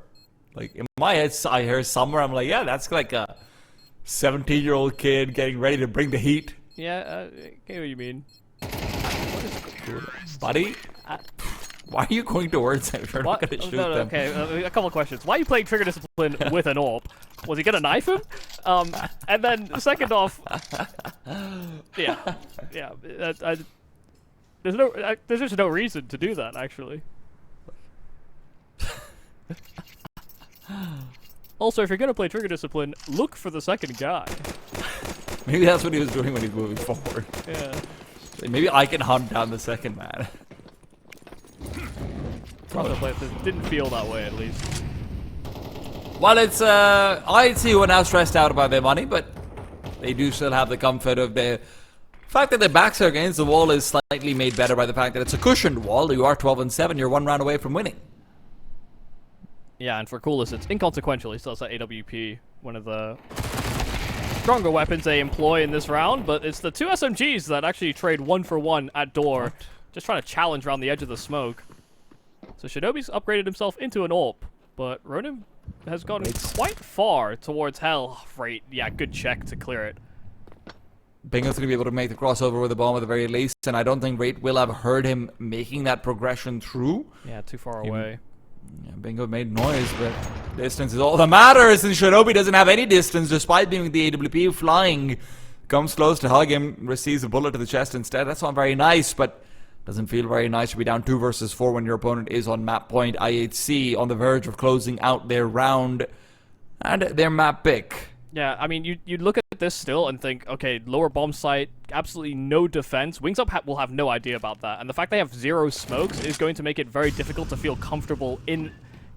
Like in my head, I hear Summer, I'm like, yeah, that's like a 17-year-old kid getting ready to bring the heat. Yeah, I get what you mean. Buddy? Why are you going towards him if you're not going to shoot them? Okay, a couple of questions. Why are you playing Trigger Discipline with an AWP? Was he going to knife him? And then, second off, yeah, there's just no reason to do that, actually. Also, if you're going to play Trigger Discipline, look for the second guy. Maybe that's what he was doing when he's moving forward. Yeah. Maybe I can hunt down the second man. Probably didn't feel that way, at least. Well, it's IHC who are now stressed out about their money, but they do still have the comfort of the fact that their backs are against the wall is slightly made better by the fact that it's a cushioned wall. You are 12-7. You're 1 round away from winning. Yeah, and for Coolest, it's inconsequential. He still has that AWP, one of the stronger weapons they employ in this round, but it's the 2 SMGs that actually trade 1-for-1 at door. What? Just trying to challenge around the edge of the smoke. So Shinobi's upgraded himself into an AWP, but Ronin has gone quite far towards hell. Right, yeah, good check to clear it. Bingo's going to be able to make the crossover with the bomb at the very least, and I don't think Rate will have heard him making that progression through. Yeah, too far away. Yeah, Bingo made noise, but distance is all that matters, and Shinobi doesn't have any distance despite being the AWP flying. Comes close to hug him, receives a bullet to the chest instead. That's not very nice, but doesn't feel very nice to be down 2 versus 4 when your opponent is on map point. IHC on the verge of closing out their round and their map pick. Yeah, I mean, you'd look at this still and think, okay, lower bomb site, absolutely no defense. Wings Up will have no idea about that. And the fact they have 0 smokes is going to make it very difficult to feel comfortable in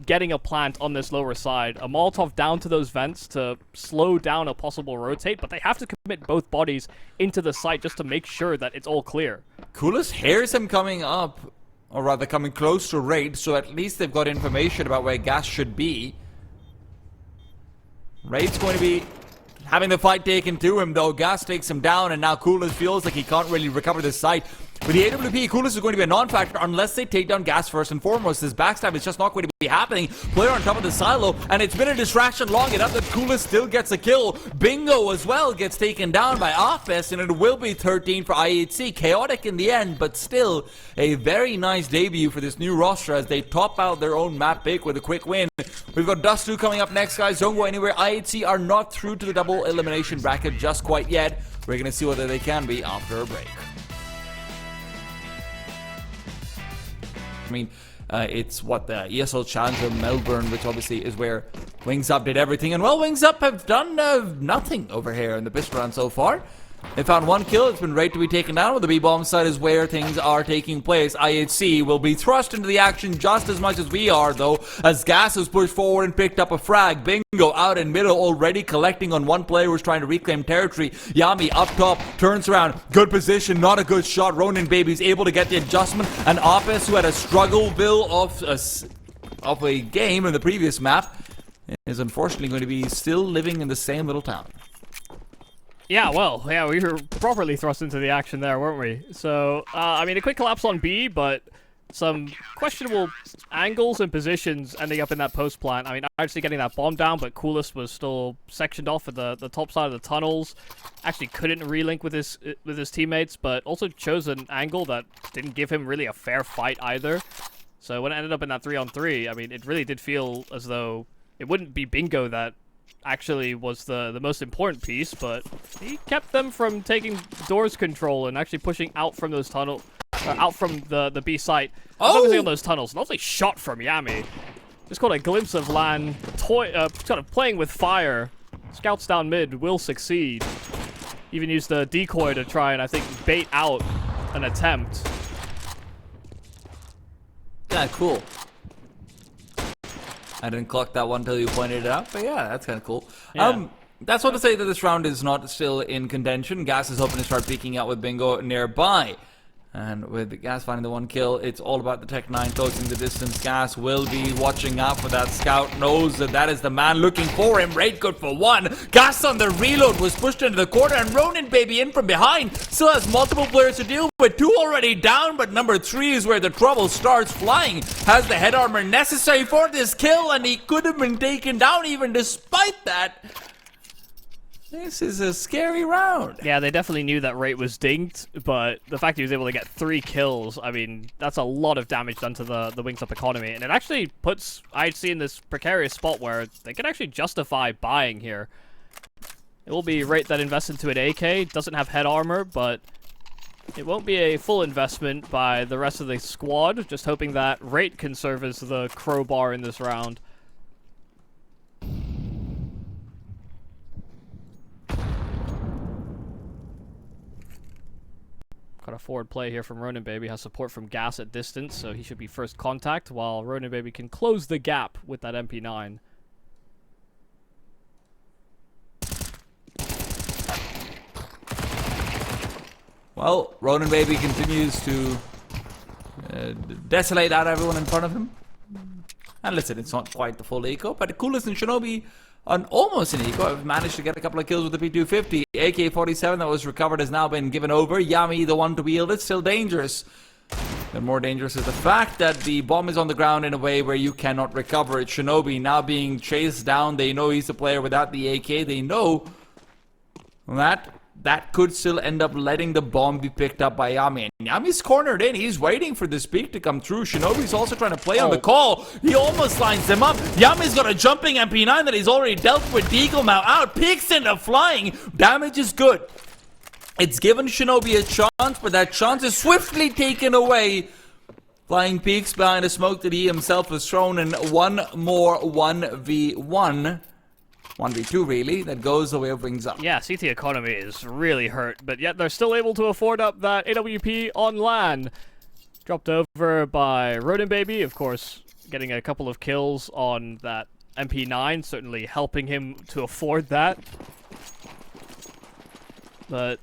getting a plant on this lower side. A Molotov down to those vents to slow down a possible rotate, but they have to commit both bodies into the site just to make sure that it's all clear. Coolest hears him coming up, or rather coming close to Raid, so at least they've got information about where Gas should be. Raid's going to be having the fight taken to him, though. Gas takes him down, and now Coolest feels like he can't really recover the site. With the AWP, Coolest is going to be a non-factor unless they take down Gas first and foremost. This backstab is just not going to be happening. Player on top of the silo, and it's been a distraction long enough that Coolest still gets a kill. Bingo as well gets taken down by Offbest, and it will be 13 for IHC. Chaotic in the end, but still a very nice debut for this new roster as they top out their own map pick with a quick win. We've got Dust 2 coming up next, guys. Don't go anywhere. IHC are not through to the double elimination bracket just quite yet. We're going to see whether they can be after a break. I mean, it's what the ESL Challenger Melbourne, which obviously is where Wings Up did everything. And well, Wings Up have done nothing over here in the pistol round so far. They found one kill. It's been ready to be taken down. With the B-bomb side is where things are taking place. IHC will be thrust into the action just as much as we are, though, as Gas has pushed forward and picked up a frag. Bingo out in middle, already collecting on one player who's trying to reclaim territory. Yami up top, turns around. Good position, not a good shot. Ronin Baby's able to get the adjustment. And Opus, who had a struggle bill of a game in the previous map, is unfortunately going to be still living in the same little town. Yeah, well, yeah, we were properly thrust into the action there, weren't we? So, I mean, a quick collapse on B, but some questionable angles and positions ending up in that post plant. I mean, actually getting that bomb down, but Coolest was still sectioned off at the top side of the tunnels. Actually couldn't relink with his teammates, but also chose an angle that didn't give him really a fair fight either. So when it ended up in that 3-on-3, I mean, it really did feel as though it wouldn't be Bingo that actually was the most important piece, but he kept them from taking doors control and actually pushing out from those tunnels, out from the B site, focusing on those tunnels. Lovely shot from Yami. Just got a glimpse of Lan sort of playing with fire. Scouts down mid will succeed. Even used the decoy to try and, I think, bait out an attempt. Yeah, cool. I didn't clock that one until you pointed it out, but yeah, that's kind of cool. Yeah. That's not to say that this round is not still in contention. Gas is hoping to start peeking out with Bingo nearby. And with Gas finding the one kill, it's all about the Tech 9 closing the distance. Gas will be watching out for that scout, knows that that is the man looking for him. Raid good for one. Gas on the reload was pushed into the corner, and Ronin Baby in from behind. Still has multiple players to deal with. Two already down, but number 3 is where the trouble starts. Flying has the head armor necessary for this kill, and he could have been taken down even despite that. This is a scary round. Yeah, they definitely knew that Rate was dinged, but the fact he was able to get 3 kills, I mean, that's a lot of damage done to the Wings Up economy, and it actually puts IHC in this precarious spot where they can actually justify buying here. It will be Rate that invests into an AK, doesn't have head armor, but it won't be a full investment by the rest of the squad, just hoping that Rate can serve as the crowbar in this round. Got a forward play here from Ronin Baby, has support from Gas at distance, so he should be first contact, while Ronin Baby can close the gap with that MP9. Well, Ronin Baby continues to desolate out everyone in front of him. And listen, it's not quite the full eco, but Coolest and Shinobi on almost an eco have managed to get a couple of kills with the P250. AK-47 that was recovered has now been given over. Yami, the one to wield it, still dangerous. And more dangerous is the fact that the bomb is on the ground in a way where you cannot recover it. Shinobi now being chased down. They know he's a player without the AK. They know that could still end up letting the bomb be picked up by Yami. And Yami's cornered in. He's waiting for this peek to come through. Shinobi's also trying to play on the call. He almost lines them up. Yami's got a jumping MP9 that he's already dealt with. Deagle now out. Peeks into flying. Damage is good. It's given Shinobi a chance, but that chance is swiftly taken away. Flying peeks behind a smoke that he himself has thrown, and one more 1v1. 1v2 really, that goes the way of Wings Up. Yeah, CT economy is really hurt, but yet they're still able to afford up that AWP on LAN. Dropped over by Ronin Baby, of course, getting a couple of kills on that MP9, certainly helping him to afford that. But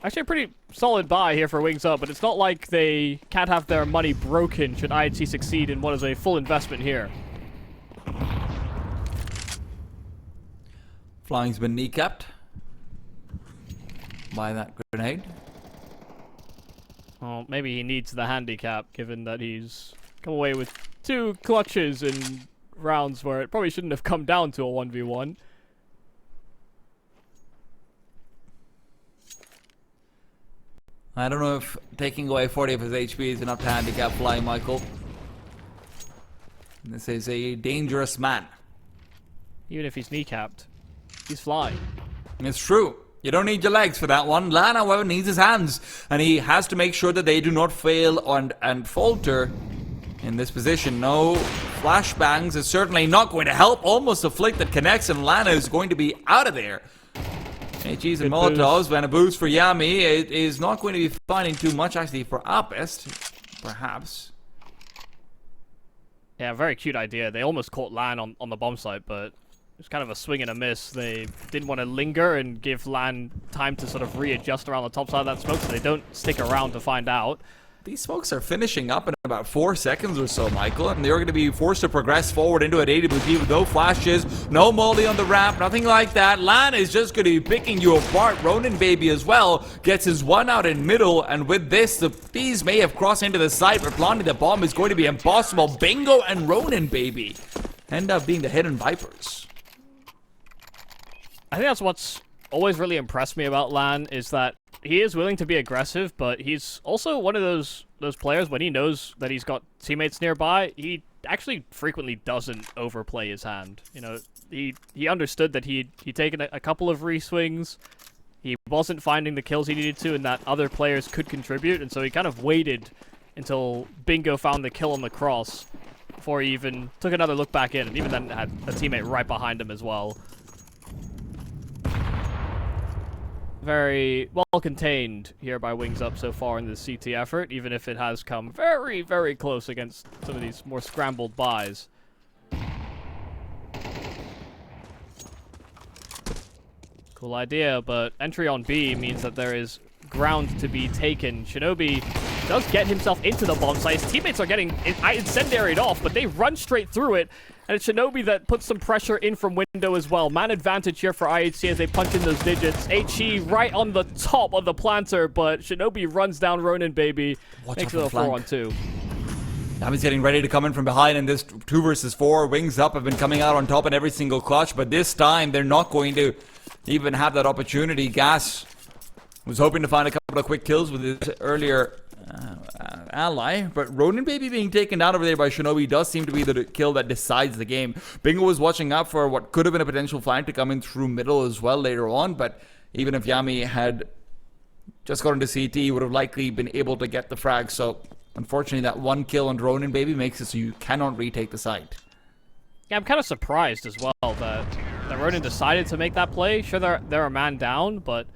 actually a pretty solid buy here for Wings Up, but it's not like they can't have their money broken should IHC succeed in what is a full investment here. Flying's been kneecapped by that grenade. Well, maybe he needs the handicap, given that he's come away with 2 clutches in rounds where it probably shouldn't have come down to a 1v1. I don't know if taking away 40 of his HP is enough to handicap Flying Michael. This is a dangerous man. Even if he's kneecapped, he's flying. It's true. You don't need your legs for that one. Lan, however, needs his hands. And he has to make sure that they do not fail and falter in this position. No flashbangs is certainly not going to help. Almost a flick that connects, and Lana is going to be out of there. HEs and Molotovs, and a boost for Yami. It is not going to be finding too much, actually, for Apest. Perhaps. Yeah, very cute idea. They almost caught Lan on the bomb site, but it's kind of a swing and a miss. They didn't want to linger and give Lan time to sort of readjust around the top side of that smoke, so they don't stick around to find out. These smokes are finishing up in about 4 seconds or so, Michael, and they're going to be forced to progress forward into an AWP with no flashes, no molly on the ramp, nothing like that. Lan is just going to be picking you apart. Ronin Baby as well gets his one out in middle, and with this, the bees may have crossed into the site, but planting the bomb is going to be impossible. Bingo and Ronin Baby end up being the hidden Vipers. I think that's what's always really impressed me about Lan, is that he is willing to be aggressive, but he's also one of those players, when he knows that he's got teammates nearby, he actually frequently doesn't overplay his hand. You know, he understood that he'd taken a couple of re-swings, he wasn't finding the kills he needed to, and that other players could contribute, and so he kind of waited until Bingo found the kill on the cross before he even took another look back in, and even then had a teammate right behind him as well. Very well contained here by Wings Up so far in the CT effort, even if it has come very, very close against some of these more scrambled buys. Cool idea, but entry on B means that there is ground to be taken. Shinobi does get himself into the bomb site. His teammates are getting incendiaried off, but they run straight through it. And it's Shinobi that puts some pressure in from window as well. Man advantage here for IHC as they punch in those digits. HE right on the top of the planter, but Shinobi runs down Ronin Baby. Makes it a 4-on-2. Yami's getting ready to come in from behind in this 2 versus 4. Wings Up have been coming out on top in every single clutch, but this time they're not going to even have that opportunity. Gas was hoping to find a couple of quick kills with his earlier ally, but Ronin Baby being taken down over there by Shinobi does seem to be the kill that decides the game. Bingo was watching out for what could have been a potential flank to come in through middle as well later on, but even if Yami had just got into CT, he would have likely been able to get the frag, so unfortunately that 1 kill on Ronin Baby makes it so you cannot retake the site. Yeah, I'm kind of surprised as well that Ronin decided to make that play. Sure, they're a man down, but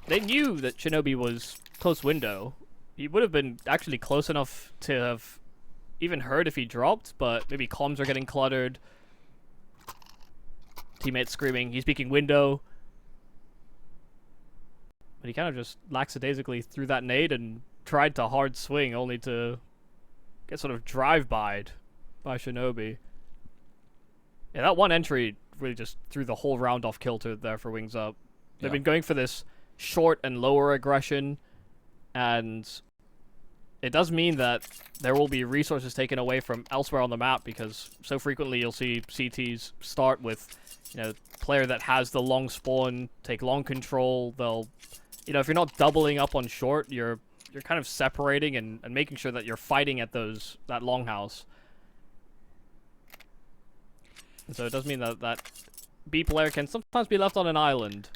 they knew that Shinobi was close window. He would have been actually close enough to have even heard if he dropped, but maybe comms are getting cluttered. Teammates screaming, he's peeking window. But he kind of just lackadaisically threw that nade and tried to hard swing, only to get sort of drive-by'd by Shinobi. Yeah, that one entry really just threw the whole round off kilter there for Wings Up. They've been going for this short and lower aggression, and it does mean that there will be resources taken away from elsewhere on the map, because so frequently you'll see CTs start with, you know, player that has the long spawn, take long control. They'll, you know, if you're not doubling up on short, you're kind of separating and making sure that you're fighting at that longhouse. And so it does mean that B player can sometimes be left on an island.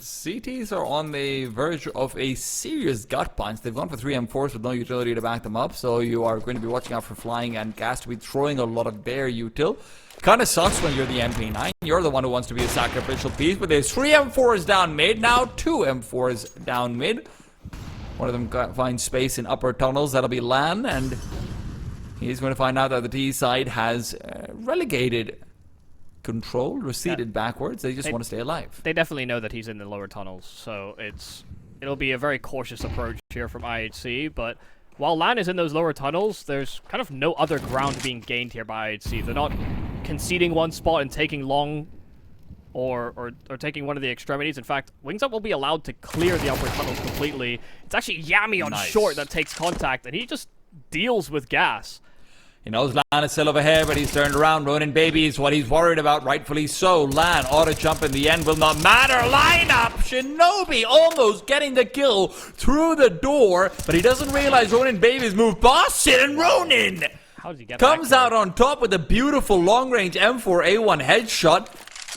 CTs are on the verge of a serious gut punch. They've gone for 3 M4s with no utility to back them up, so you are going to be watching out for Flying and Gas to be throwing a lot of their util. Kind of sucks when you're the MP9. You're the one who wants to be a sacrificial piece, but there's 3 M4s down mid, now 2 M4s down mid. One of them finds space in upper tunnels. That'll be Lan, and he's going to find out that the T side has relegated control, receded backwards. They just want to stay alive. They definitely know that he's in the lower tunnels, so it'll be a very cautious approach here from IHC, but while Lan is in those lower tunnels, there's kind of no other ground being gained here by IHC. They're not conceding one spot and taking long or taking one of the extremities. In fact, Wings Up will be allowed to clear the upper tunnels completely. It's actually Yami on short that takes contact, and he just deals with gas. He knows Lan is still over here, but he's turned around. Ronin Baby is what he's worried about, rightfully so. Lan, auto jump in the end will not matter. Lineup! Shinobi almost getting the kill through the door, but he doesn't realize Ronin Baby's moved past it, and Ronin How did he get comes out on top with a beautiful long-range M4A1 headshot.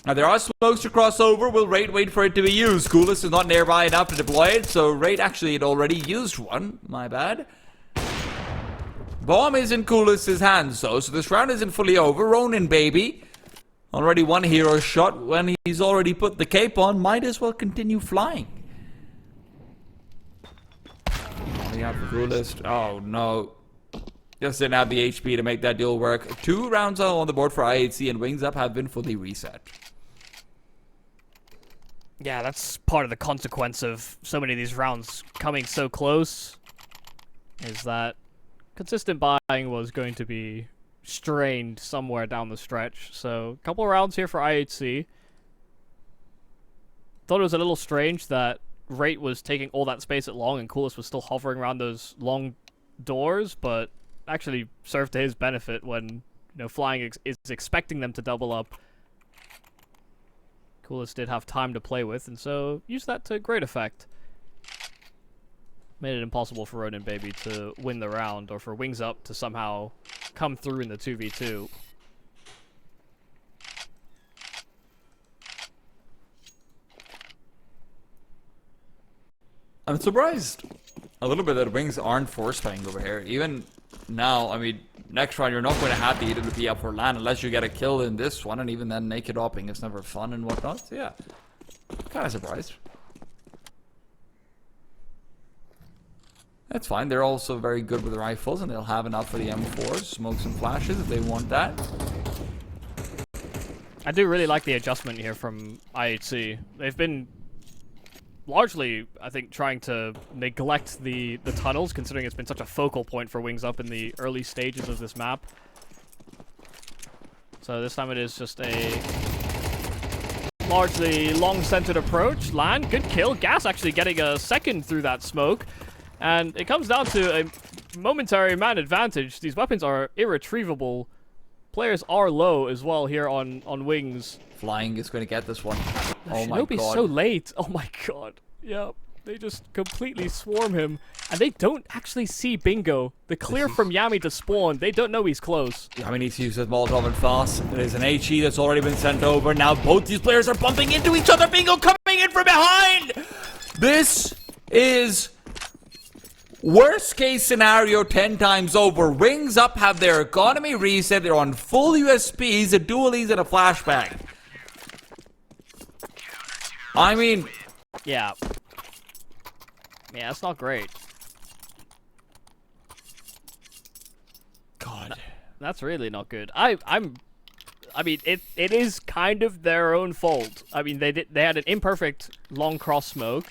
Now, there are smokes to cross over. Will Raid wait for it to be used? Coolest is not nearby enough to deploy it, so Raid actually had already used one. My bad. Bomb is in Coolest's hands, though, so this round isn't fully over. Ronin Baby, already one hero shot. When he's already put the cape on, might as well continue flying. We have Coolest. Oh, no. Just didn't have the HP to make that deal work. 2 rounds on the board for IHC, and Wings Up have been fully reset. Yeah, that's part of the consequence of so many of these rounds coming so close, is that consistent buying was going to be strained somewhere down the stretch. So, a couple of rounds here for IHC. Thought it was a little strange that Rate was taking all that space at long and Coolest was still hovering around those long doors, but actually served to his benefit when, Flying is expecting them to double up. Coolest did have time to play with, and so used that to great effect. Made it impossible for Ronin Baby to win the round, or for Wings Up to somehow come through in the 2v2. I'm surprised a little bit that Wings aren't force playing over here. Even now, I mean, next round you're not going to have the AWP up for Lan unless you get a kill in this one, and even then naked opping is never fun and whatnot. So yeah, kind of surprised. That's fine. They're also very good with rifles, and they'll have enough for the M4s, smokes and flashes if they want that. I do really like the adjustment here from IHC. They've been largely, I think, trying to neglect the tunnels, considering it's been such a focal point for Wings Up in the early stages of this map. So this time it is just a largely long-centered approach. Lan, good kill. Gas actually getting a second through that smoke. And it comes down to a momentary man advantage. These weapons are irretrievable. Players are low as well here on Wings. Flying is going to get this one. Oh my god. Shinobi's so late. Oh my god. Yep. They just completely swarm him. And they don't actually see Bingo. The clear from Yami to spawn. They don't know he's close. Yami needs to use his Molotov and fast. There's an HE that's already been sent over. Now both these players are bumping into each other. Bingo coming in from behind. This is worst case scenario 10 times over. Wings Up have their economy reset. They're on full USPs, a dualies, and a flashbang. I mean, yeah. Yeah, that's not great. God. That's really not good. I mean, it is kind of their own fault. I mean, they had an imperfect long cross smoke,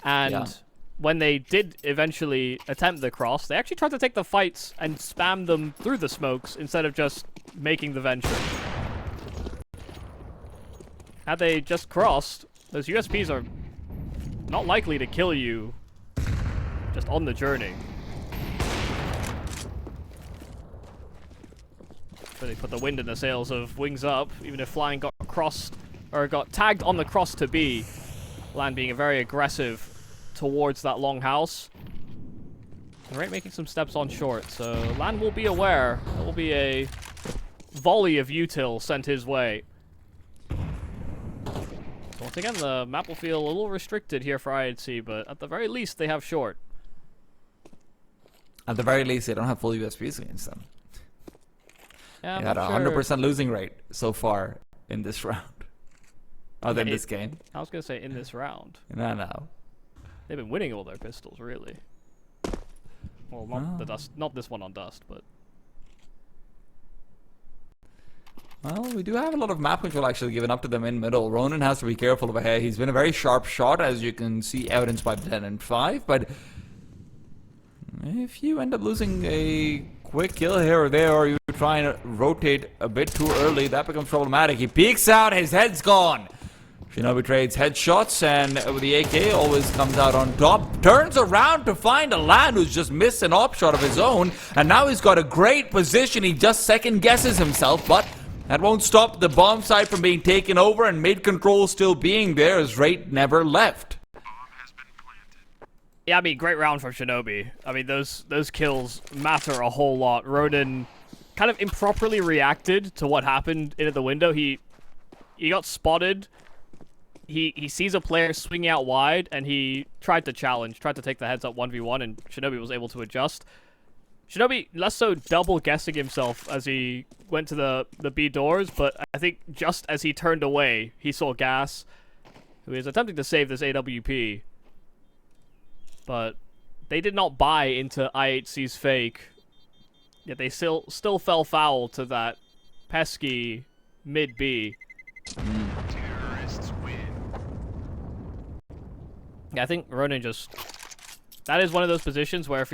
and when they did eventually attempt the cross, they actually tried to take the fights and spam them through the smokes instead of just making the venture. Had they just crossed, those USPs are not likely to kill you just on the journey. Really put the wind in the sails of Wings Up, even if Flying got crossed, or got tagged on the cross to B. Lan being very aggressive towards that long house. Right, making some steps on short, so Lan will be aware. There will be a volley of util sent his way. So once again, the map will feel a little restricted here for IHC, but at the very least, they have short. At the very least, they don't have full USPs against them. Yeah, they had a 100% losing rate so far in this round. Other than this game. I was going to say in this round. No. They've been winning all their pistols, really. Well, not the dust, not this one on dust, but. Well, we do have a lot of map control actually given up to them in middle. Ronin has to be careful over here. He's been a very sharp shot, as you can see, evidenced by 10 and 5. But if you end up losing a quick kill here or there, or you try and rotate a bit too early, that becomes problematic. He peeks out, his head's gone. Shinobi trades headshots, and with the AK always comes out on top. Turns around to find a Lan who's just missed an op shot of his own, and now he's got a great position. He just second guesses himself, but that won't stop the bomb site from being taken over and mid control still being there as Raid never left. Yeah, I mean, great round from Shinobi. I mean, those kills matter a whole lot. Ronan kind of improperly reacted to what happened in at the window. He got spotted. He sees a player swinging out wide, and he tried to challenge, tried to take the heads up 1v1, and Shinobi was able to adjust. Shinobi less so double guessing himself as he went to the B doors, but I think just as he turned away, he saw Gas, who is attempting to save this AWP. But they did not buy into IHC's fake, yet they still fell foul to that pesky mid B. Yeah, I think Ronan just... That is one of those positions where if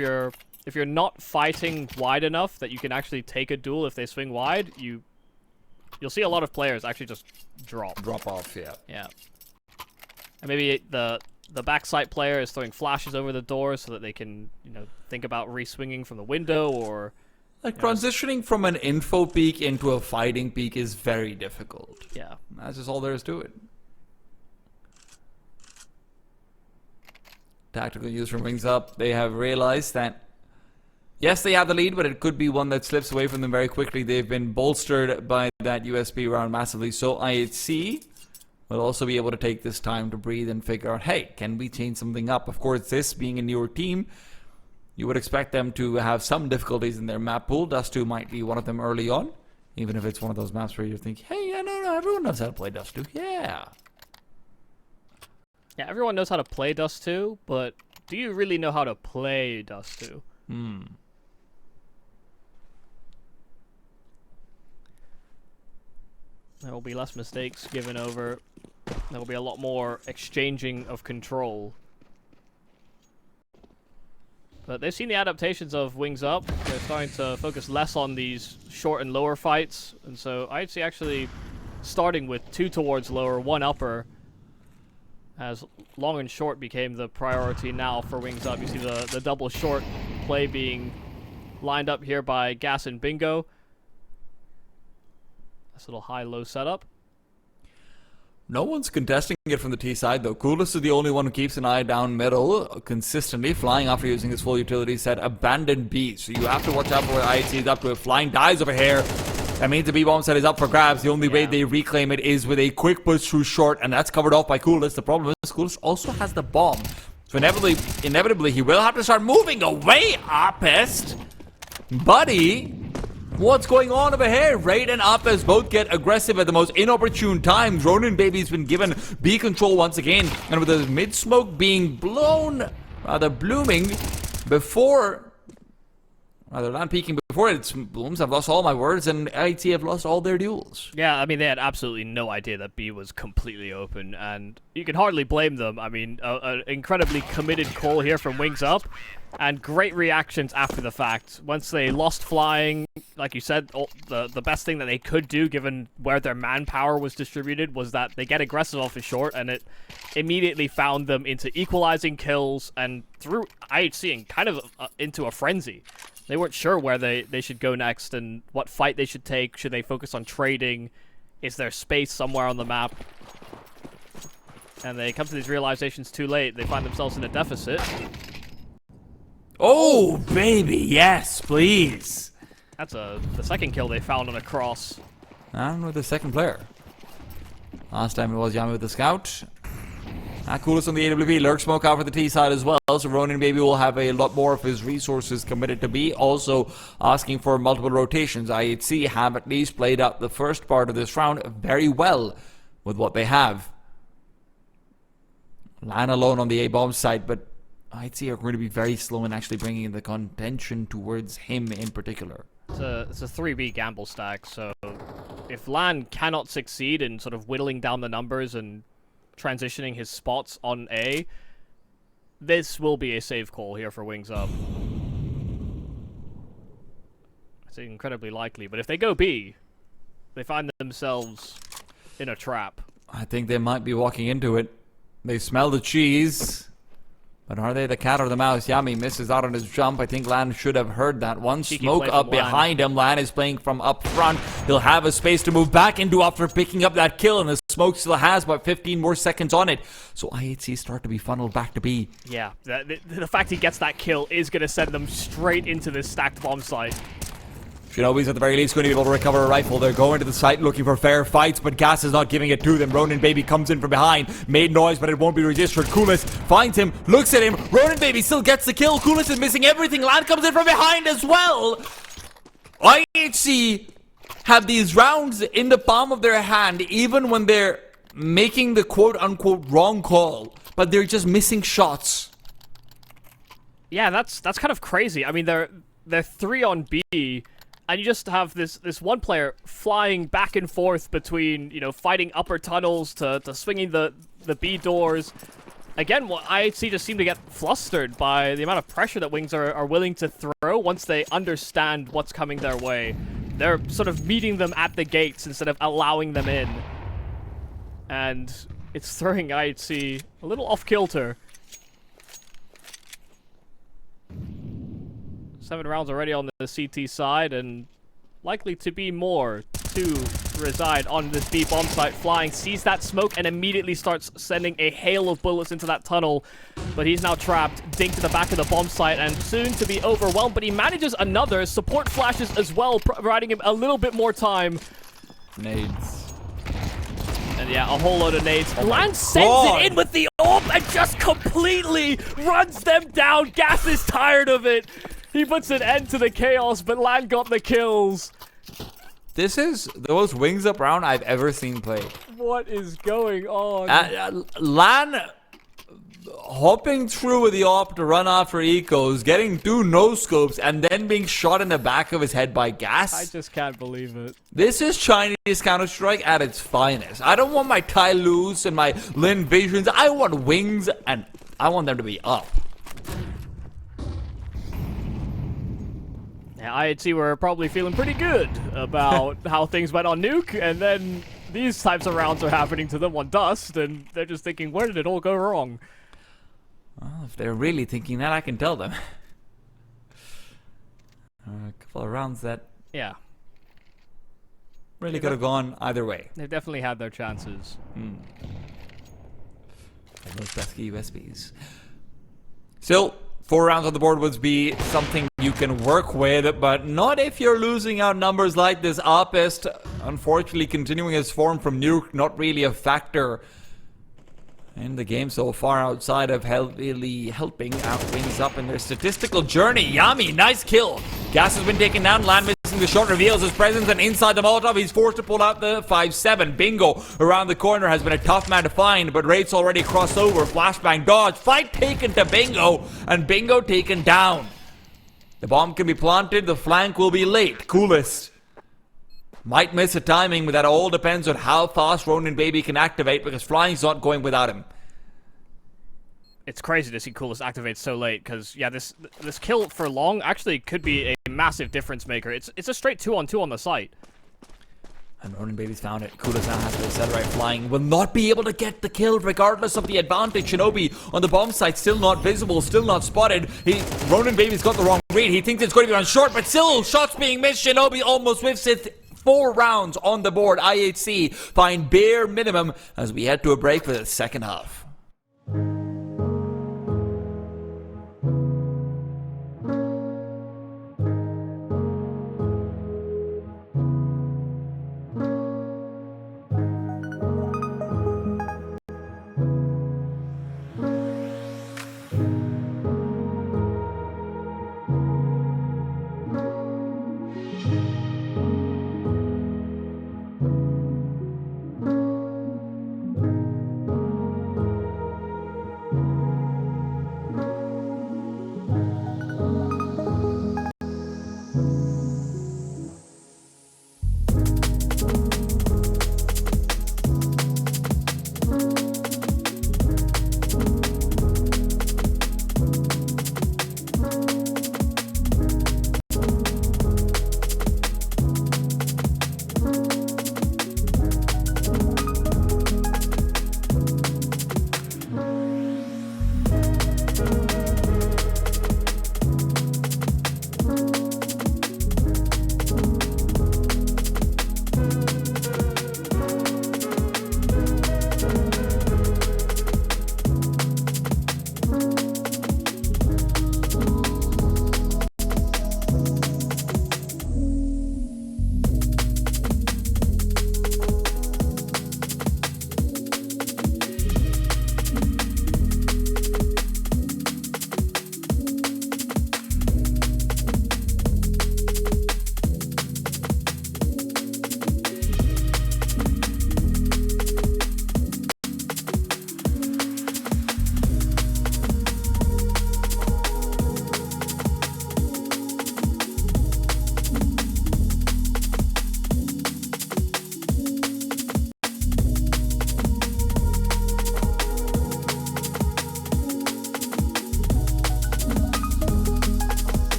you're not fighting wide enough that you can actually take a duel if they swing wide, you'll see a lot of players actually just drop. Drop off, yeah. Yeah. And maybe the backside player is throwing flashes over the door so that they can, think about re-swinging from the window or... Like, transitioning from an info peak into a fighting peak is very difficult. Yeah. That's just all there is to it. Tactical use from Wings Up. They have realized that, yes, they have the lead, but it could be one that slips away from them very quickly. They've been bolstered by that USP round massively, so IHC will also be able to take this time to breathe and figure out, hey, can we change something up? Of course, this being a newer team, you would expect them to have some difficulties in their map pool. Dust 2 might be one of them early on, even if it's one of those maps where you think, hey, yeah, no, everyone knows how to play Dust 2. Yeah. Yeah, everyone knows how to play Dust 2, but do you really know how to play Dust 2? There will be less mistakes given over. There will be a lot more exchanging of control. But they've seen the adaptations of Wings Up. They're starting to focus less on these short and lower fights. And so IHC actually starting with 2 towards lower, 1 upper, as long and short became the priority now for Wings Up. You see the double short play being lined up here by Gas and Bingo. This little high-low setup. No one's contesting it from the T side, though. Coolest is the only one who keeps an eye down middle, consistently flying after using his full utility set. Abandoned B, so you have to watch out for what IHC is up to. If flying dies over here, that means the B-bomb set is up for grabs. The only way they reclaim it is with a quick push through short, and that's covered off by Coolest. The problem is Coolest also has the bomb, so inevitably he will have to start moving away, Apest. Buddy, what's going on over here? Raid and Apest both get aggressive at the most inopportune times. Ronan Baby's been given B control once again, and with the mid-smoke being blown, rather blooming, before... Rather than peeking before it, Blooms have lost all my words, and IT have lost all their duels. Yeah, I mean, they had absolutely no idea that B was completely open, and you can hardly blame them. I mean, an incredibly committed call here from Wings Up, and great reactions after the fact. Once they lost flying, like you said, the best thing that they could do, given where their manpower was distributed, was that they get aggressive off the short, and it immediately found them into equalizing kills, and threw IHC and kind of into a frenzy. They weren't sure where they should go next and what fight they should take. Should they focus on trading? Is there space somewhere on the map? And they come to these realizations too late. They find themselves in a deficit. Oh, baby, yes, please. That's the second kill they found on a cross. I don't know the second player. Last time it was Yami with the scout. Coolest on the AWP. Lurk smoke out for the T side as well. So Ronan Baby will have a lot more of his resources committed to B. Also asking for multiple rotations. IHC have at least played out the first part of this round very well with what they have. Lan alone on the A-bomb side, but IHC are going to be very slow in actually bringing the contention towards him in particular. It's a 3B gamble stack, so if Lan cannot succeed in sort of whittling down the numbers and transitioning his spots on A, this will be a save call here for Wings Up. It's incredibly likely, but if they go B, they find themselves in a trap. I think they might be walking into it. They smell the cheese. But are they the cat or the mouse? Yami misses out on his jump. I think Lan should have heard that one. Smoke up behind him. Lan is playing from up front. He'll have a space to move back into after picking up that kill. And the smoke still has about 15 more seconds on it. So IHC start to be funneled back to B. Yeah, the fact he gets that kill is going to send them straight into this stacked bomb site. Shinobi's at the very least going to be able to recover a rifle. They're going to the site looking for fair fights, but Gas is not giving it to them. Ronin Baby comes in from behind. Made noise, but it won't be registered. Coolest finds him, looks at him. Ronin Baby still gets the kill. Coolest is missing everything. Lan comes in from behind as well. IHC have these rounds in the palm of their hand, even when they're making the quote-unquote wrong call. But they're just missing shots. Yeah, that's kind of crazy. I mean, they're 3 on B. And you just have this one player flying back and forth between, you know, fighting upper tunnels to swinging the B doors. Again, IHC just seem to get flustered by the amount of pressure that Wings are willing to throw once they understand what's coming their way. They're sort of meeting them at the gates instead of allowing them in. And it's throwing IHC a little off-kilter. 7 rounds already on the CT side, and likely to be more to reside on this B bomb site. Flying sees that smoke and immediately starts sending a hail of bullets into that tunnel, but he's now trapped. Dink to the back of the bomb site and soon to be overwhelmed, but he manages another. Support flashes as well, providing him a little bit more time. Nades. And yeah, a whole load of nades. Lan sends it in with the AWP and just completely runs them down. Gas is tired of it. He puts an end to the chaos, but Lan got the kills. This is the most wings up round I've ever seen played. What is going on? Lan hopping through with the AWP to run after ecos, getting 2 no-scopes, and then being shot in the back of his head by Gas. I just can't believe it. This is Chinese Counter-Strike at its finest. I don't want my Tai Lus and my Lin Visions. I want wings, and I want them to be up. IHC were probably feeling pretty good about how things went on Nuke, and then these types of rounds are happening to them on Dust, and they're just thinking, where did it all go wrong? Well, if they're really thinking that, I can tell them. A couple of rounds that really could have gone either way. They definitely had their chances. Those pesky USBs. Still, 4 rounds on the board would be something you can work with, but not if you're losing out numbers like this. Opist, unfortunately, continuing his form from Nuke, not really a factor in the game so far outside of really helping out Wings up in their statistical journey. Yami, nice kill. Gas has been taken down. Lan missing the shot, reveals his presence, and inside the Molotov, he's forced to pull out the 5-7. Bingo around the corner has been a tough man to find, but Wraith's already crossed over. Flashbang dodge. Fight taken to Bingo, and Bingo taken down. The bomb can be planted. The flank will be late. Coolest might miss a timing, but that all depends on how fast Ronin Baby can activate, because Flying's not going without him. It's crazy to see Coolest activate so late, because, yeah, this kill for long actually could be a massive difference maker. It's a straight 2-on-2 on the site. And Ronin Baby's found it. Coolest now has to accelerate. Flying will not be able to get the kill regardless of the advantage. Shinobi on the bomb site, still not visible, still not spotted. Ronin Baby's got the wrong read. He thinks it's going to be on short, but still shots being missed. Shinobi almost whiffs it. 4 rounds on the board. IHC find bare minimum as we head to a break for the second half.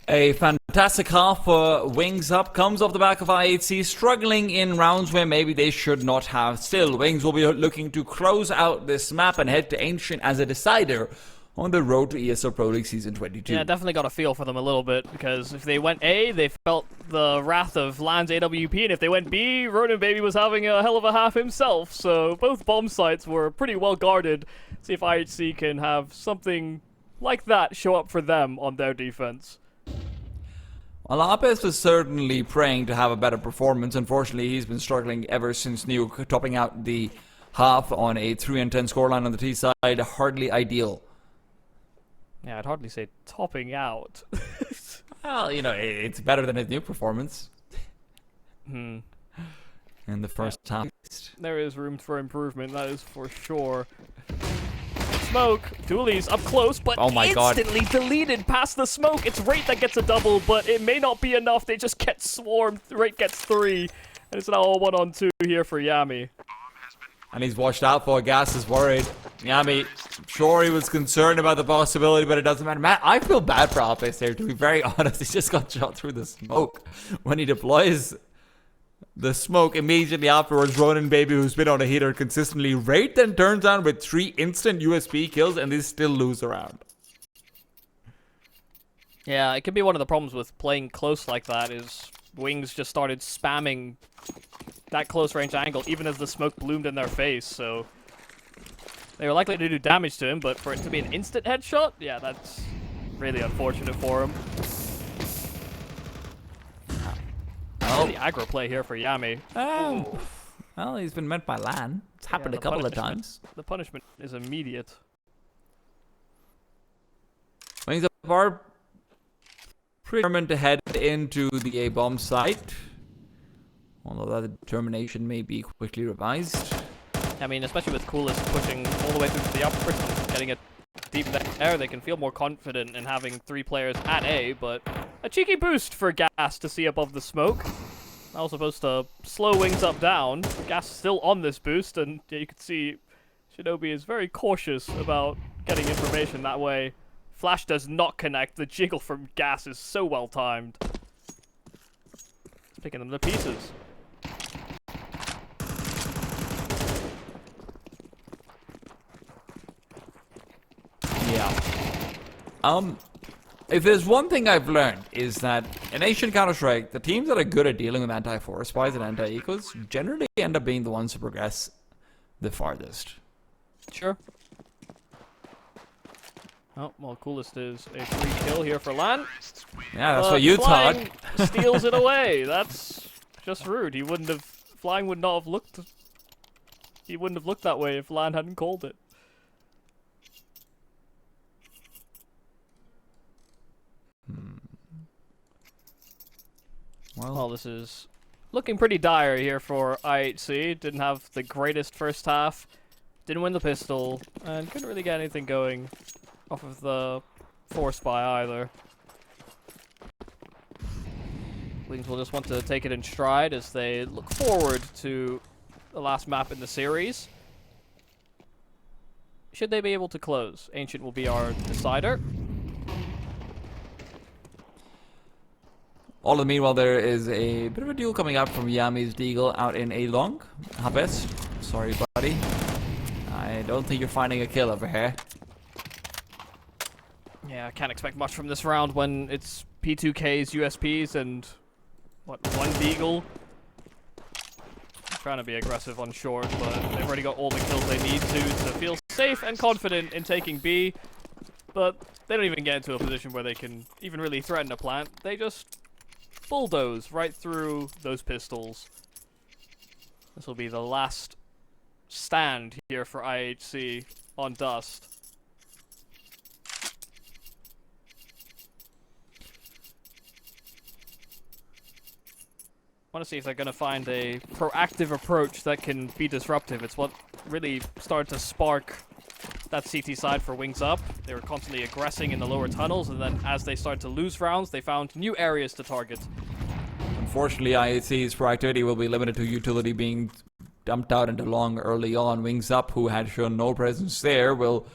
A fantastic half for Wings Up comes off the back of IHC struggling in rounds where maybe they should not have. Still, Wings will be looking to close out this map and head to Ancient as a decider on the road to ESL Pro League Season 22. Yeah, definitely got a feel for them a little bit, because if they went A, they felt the wrath of Land's AWP, and if they went B, Ronan Baby was having a hell of a half himself, so both bomb sites were pretty well guarded. See if IHC can have something like that show up for them on their defense. Well, Apes was certainly praying to have a better performance. Unfortunately, he's been struggling ever since Nuke, topping out the half on a 3-10 scoreline on the T side. Hardly ideal. Yeah, I'd hardly say topping out. Well, you know, it's better than his Nuke performance. In the first half. There is room for improvement, that is for sure. Smoke, Dooley's up close, but oh my instantly deleted past the smoke. It's Rate that gets a double, but it may not be enough. They just get swarmed. Rate gets 3, and it's now a 1-on-2 here for Yami. And he's watched out for. Gas is worried. Yami, sure he was concerned about the possibility, but it doesn't matter. Man, I feel bad for Apes there, to be very honest. He just got shot through the smoke. When he deploys the smoke immediately afterwards, Ronan Baby, who's been on a heater consistently, Rate then turns on with 3 instant USP kills, and they still lose a round. Yeah, it could be one of the problems with playing close like that is Wings just started spamming that close range angle even as the smoke bloomed in their face, so they were likely to do damage to him, but for it to be an instant headshot, yeah, that's really unfortunate for him. The aggro play here for Yami. Oh. Well, he's been met by Lan. It's happened a couple of times. The punishment is immediate. Wings Up are determined to head into the A-bomb site, although that determination may be quickly revised. I mean, especially with Coolest pushing all the way through to the upper and getting it deep there, they can feel more confident in having 3 players at A, but a cheeky boost for Gas to see above the smoke. That was supposed to slow Wings Up down. Gas still on this boost, and you can see Shinobi is very cautious about getting information that way. Flash does not connect. The jiggle from Gas is so well timed. It's picking them to pieces. Yeah. If there's one thing I've learned is that in Asian Counter-Strike, the teams that are good at dealing with anti-force spies and anti-ecos generally end up being the ones who progress the farthest. Sure. Oh, well, Coolest is a free kill here for Lan. Yeah, that's what you thought. Steals it away. That's just rude. He wouldn't have... Flying would not have looked... He wouldn't have looked that way if Lan hadn't called it. Well, this is looking pretty dire here for IHC. Didn't have the greatest first half. Didn't win the pistol. And couldn't really get anything going off of the force buy either. Wings will just want to take it in stride as they look forward to the last map in the series. Should they be able to close, Ancient will be our decider. All the meanwhile, there is a bit of a duel coming out from Yami's Deagle out in A long. Habes, sorry buddy. I don't think you're finding a kill over here. Yeah, I can't expect much from this round when it's P2K's USPs and, what, 1 Deagle? I'm trying to be aggressive on short, but they've already got all the kills they need to feel safe and confident in taking B. But they don't even get into a position where they can even really threaten a plant. They just bulldoze right through those pistols. This will be the last stand here for IHC on Dust. I want to see if they're going to find a proactive approach that can be disruptive. It's what really started to spark that CT side for Wings Up. They were constantly aggressing in the lower tunnels, and then as they started to lose rounds, they found new areas to target. Unfortunately, IHC's proactivity will be limited to utility being dumped out into long early on. Wings Up, who had shown no presence there, will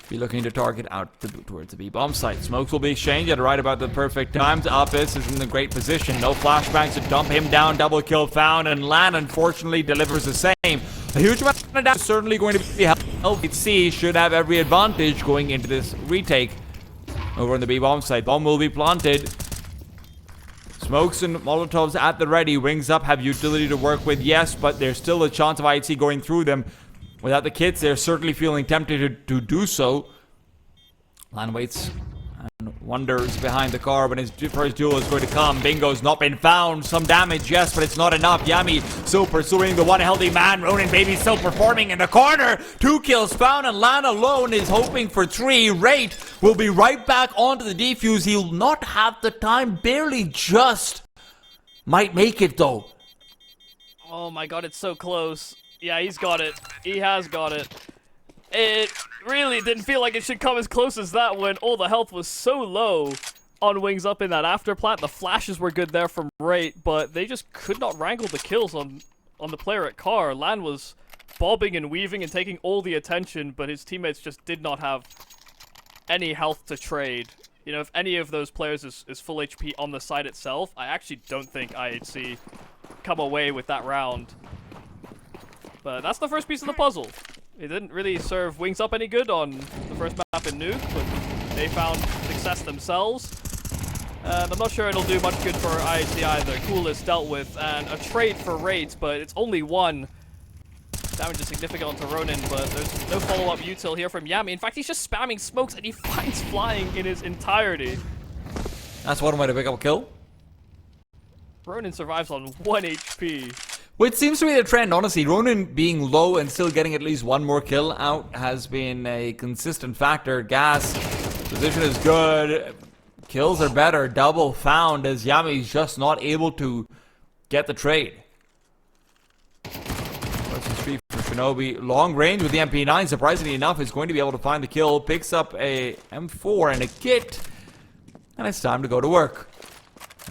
be looking to target out towards the B-bomb site. Smokes will be exchanged at right about the perfect time. Opus is in a great position. No flashbangs to dump him down. Double kill found, and Lan unfortunately delivers the same. A huge amount of damage is certainly going to be helped. IHC should have every advantage going into this retake over on the B-bomb site. Bomb will be planted. Smokes and Molotovs at the ready. Wings up have utility to work with, yes, but there's still a chance of IHC going through them. Without the kits, they're certainly feeling tempted to do so. Lan waits and wonders behind the car when his first duel is going to come. Bingo's not been found. Some damage, yes, but it's not enough. Yami still pursuing the one healthy man. Ronin baby still performing in the corner. 2 kills found, and Lan alone is hoping for 3. Rate will be right back onto the defuse. He'll not have the time. Barely just. Might make it, though. Oh my god, it's so close. Yeah, he's got it. He has got it. It really didn't feel like it should come as close as that when all the health was so low on Wings Up in that after plant. The flashes were good there from Rate, but they just could not wrangle the kills on the player at car. Lan was bobbing and weaving and taking all the attention, but his teammates just did not have any health to trade. You know, if any of those players is full HP on the side itself, I actually don't think IHC come away with that round. But that's the first piece of the puzzle. It didn't really serve Wings Up any good on the first map in Nuke, but they found success themselves. And I'm not sure it'll do much good for IHC either. Coolest dealt with, and a trade for Rate, but it's only 1. Damage is significant onto Ronin, but there's no follow-up util here from Yami. In fact, he's just spamming smokes, and he finds flying in his entirety. That's one way to pick up a kill. Ronin survives on 1 HP. Which seems to be the trend, honestly. Ronin being low and still getting at least 1 more kill out has been a consistent factor. Gas, position is good. Kills are better. Double found as Yami's just not able to get the trade. Versus 3 for Shinobi. Long range with the MP9, surprisingly enough, is going to be able to find the kill. Picks up a M4 and a kit. And it's time to go to work.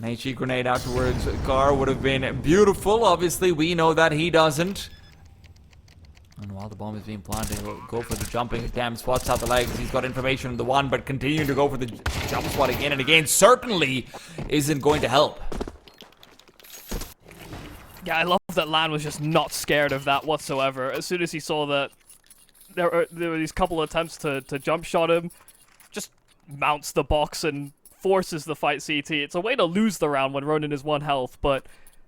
An HE grenade out towards Car would have been beautiful. Obviously, we know that he doesn't. And while the bomb is being planted, he'll go for the jumping. Damn, spots out the legs. He's got information on the one, but continuing to go for the jump spot again and again certainly isn't going to help. Yeah, I love that Lan was just not scared of that whatsoever. As soon as he saw that there were these couple attempts to jump shot him, just mounts the box and forces the fight CT. It's a way to lose the round when Ronin is 1 health, but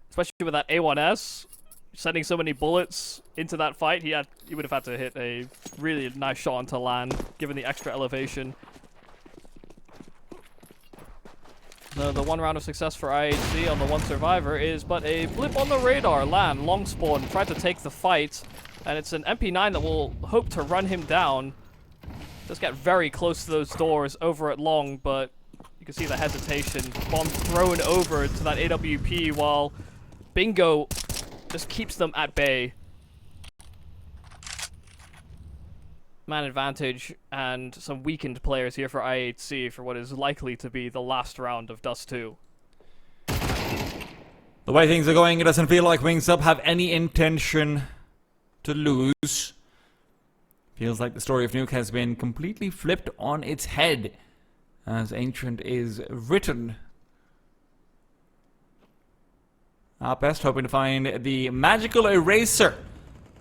especially with that A1S, sending so many bullets into that fight, he would have had to hit a really nice shot onto Lan, given the extra elevation. The 1 round of success for IHC on the 1 survivor is but a blip on the radar. Lan, long spawn, tried to take the fight, and it's an MP9 that will hope to run him down. Just get very close to those doors over at long, but you can see the hesitation. Bomb thrown over to that AWP while Bingo just keeps them at bay. Man advantage and some weakened players here for IHC for what is likely to be the last round of Dust 2. The way things are going, it doesn't feel like Wings Up have any intention to lose. Feels like the story of Nuke has been completely flipped on its head as Ancient is written. Our best hoping to find the magical eraser.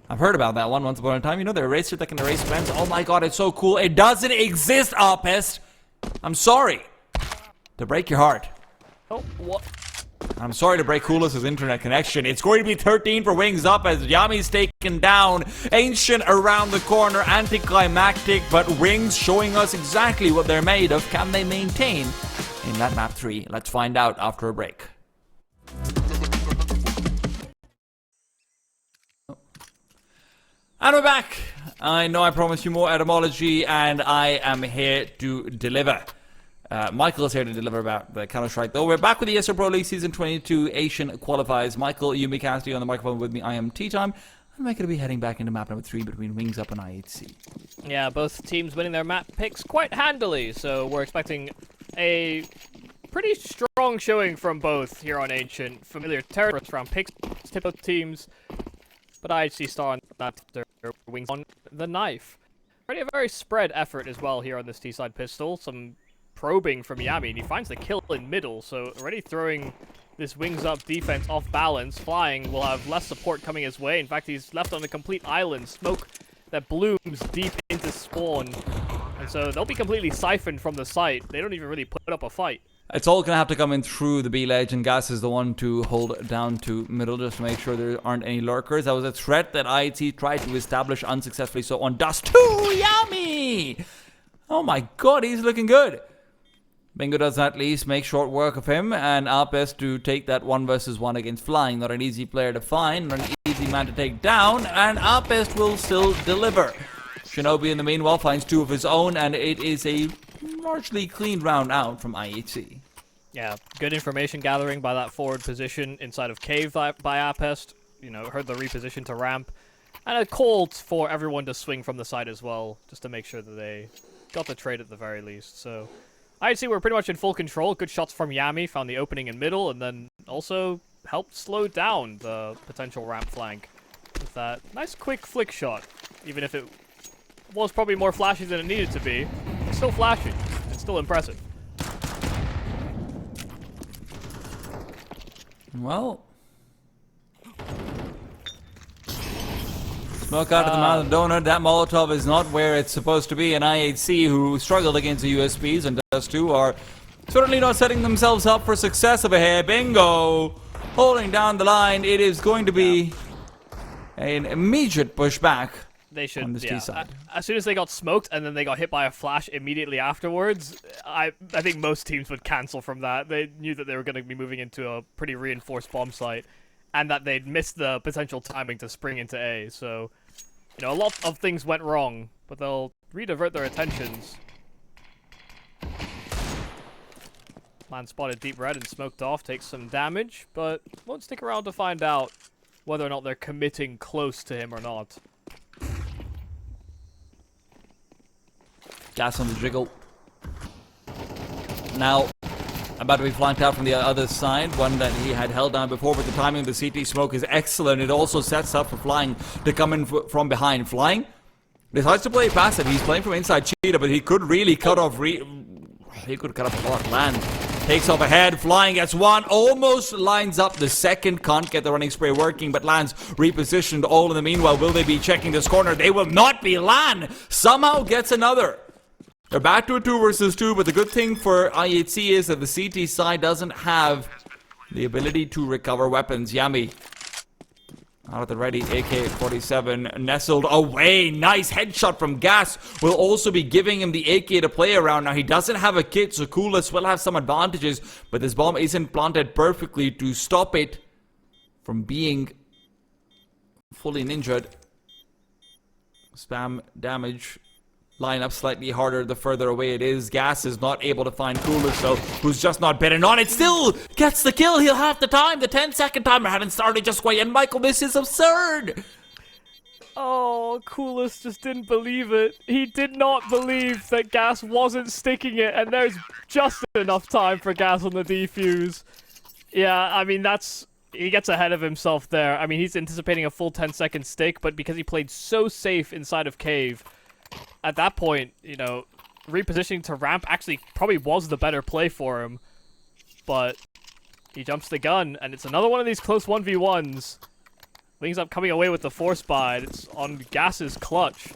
I've heard about that one once upon a time. You know, the eraser that can erase friends? Oh my god, it's so cool. It doesn't exist, Arpest. I'm sorry to break your heart. Oh, what? I'm sorry to break Coolest' internet connection. It's going to be 13 for Wings Up as Yami's taken down. Ancient around the corner, anticlimactic, but Wings showing us exactly what they're made of. Can they maintain in that map 3? Let's find out after a break. And we're back. I know I promised you more etymology, and I am here to deliver. Michael is here to deliver about the Counter-Strike, though. We're back with the ESL Pro League Season 22 Asian Qualifiers. Michael, Yumi Cassidy on the microphone with me. I am Tea Time. I'm going to be heading back into map number 3 between Wings Up and IHC. Yeah, both teams winning their map picks quite handily, so we're expecting a pretty strong showing from both here on Ancient. Familiar territory round picks to both teams, but IHC star on that their Wings on the knife. Already a very spread effort as well here on this T-side pistol. Some probing from Yami, and he finds the kill in middle, so already throwing this wings up defense off balance. Flying will have less support coming his way. In fact, he's left on a complete island. Smoke that blooms deep into spawn. And so they'll be completely siphoned from the site. They don't even really put up a fight. It's all gonna have to come in through the B ledge, and Gas is the one to hold down to middle just to make sure there aren't any lurkers. That was a threat that IHC tried to establish unsuccessfully. So on Dust 2, Yami! Oh my god, he's looking good. Bingo does at least make short work of him, and Alpes to take that 1 versus 1 against Flying. Not an easy player to find, not an easy man to take down, and Alpes will still deliver. Shinobi in the meanwhile finds 2 of his own, and it is a largely clean round out from IHC. Yeah, good information gathering by that forward position inside of Cave by Apest. You know, heard the reposition to ramp. And a call for everyone to swing from the side as well, just to make sure that they got the trade at the very least. So, IHC were pretty much in full control. Good shots from Yami, found the opening in middle, and then also helped slow down the potential ramp flank with that nice quick flick shot. Even if it was probably more flashy than it needed to be, it's still flashy. It's still impressive. Well, smoke out of the mouth of the donut. That Molotov is not where it's supposed to be. And IHC, who struggled against the USPs and Dust 2, are certainly not setting themselves up for success over here. Bingo! Holding down the line. It is going to be an immediate pushback. They should, on this T-side. As soon as they got smoked and then they got hit by a flash immediately afterwards, I think most teams would cancel from that. They knew that they were going to be moving into a pretty reinforced bomb site, and that they'd missed the potential timing to spring into A. So, you know, a lot of things went wrong, but they'll redivert their attentions. Man spotted deep red and smoked off, takes some damage, but won't stick around to find out whether or not they're committing close to him or not. Gas on the jiggle. Now, about to be flanked out from the other side, one that he had held down before, but the timing of the CT smoke is excellent. It also sets up for Flying to come in from behind. Flying decides to play passive. He's playing from inside Cheetah, but he could really cut off he could cut off a lot. Land takes off ahead. Flying gets one, almost lines up the second. Can't get the running spray working, but Lan's repositioned all in the meanwhile. Will they be checking this corner? They will not be. Lan somehow gets another. They're back to a 2 versus 2, but the good thing for IHC is that the CT side doesn't have the ability to recover weapons. Yami out at the ready, AK-47 nestled away. Nice headshot from Gas. Will also be giving him the AK to play around. Now, he doesn't have a kit, so Coolest will have some advantages, but this bomb isn't planted perfectly to stop it from being fully ninjaed. Spam damage. Line up slightly harder the further away it is. Gas is not able to find Coolest, so who's just not betting on it. Still gets the kill. He'll have the time. The 10-second timer hadn't started just quite yet. Michael, this is absurd. Oh, Coolest just didn't believe it. He did not believe that Gas wasn't sticking it, and there's just enough time for Gas on the defuse. Yeah, I mean, he gets ahead of himself there. I mean, he's anticipating a full 10-second stick, but because he played so safe inside of Cave, at that point, you know, repositioning to ramp actually probably was the better play for him. But he jumps the gun, and it's another one of these close 1v1s. Wings up coming away with the force bide. It's on Gas's clutch.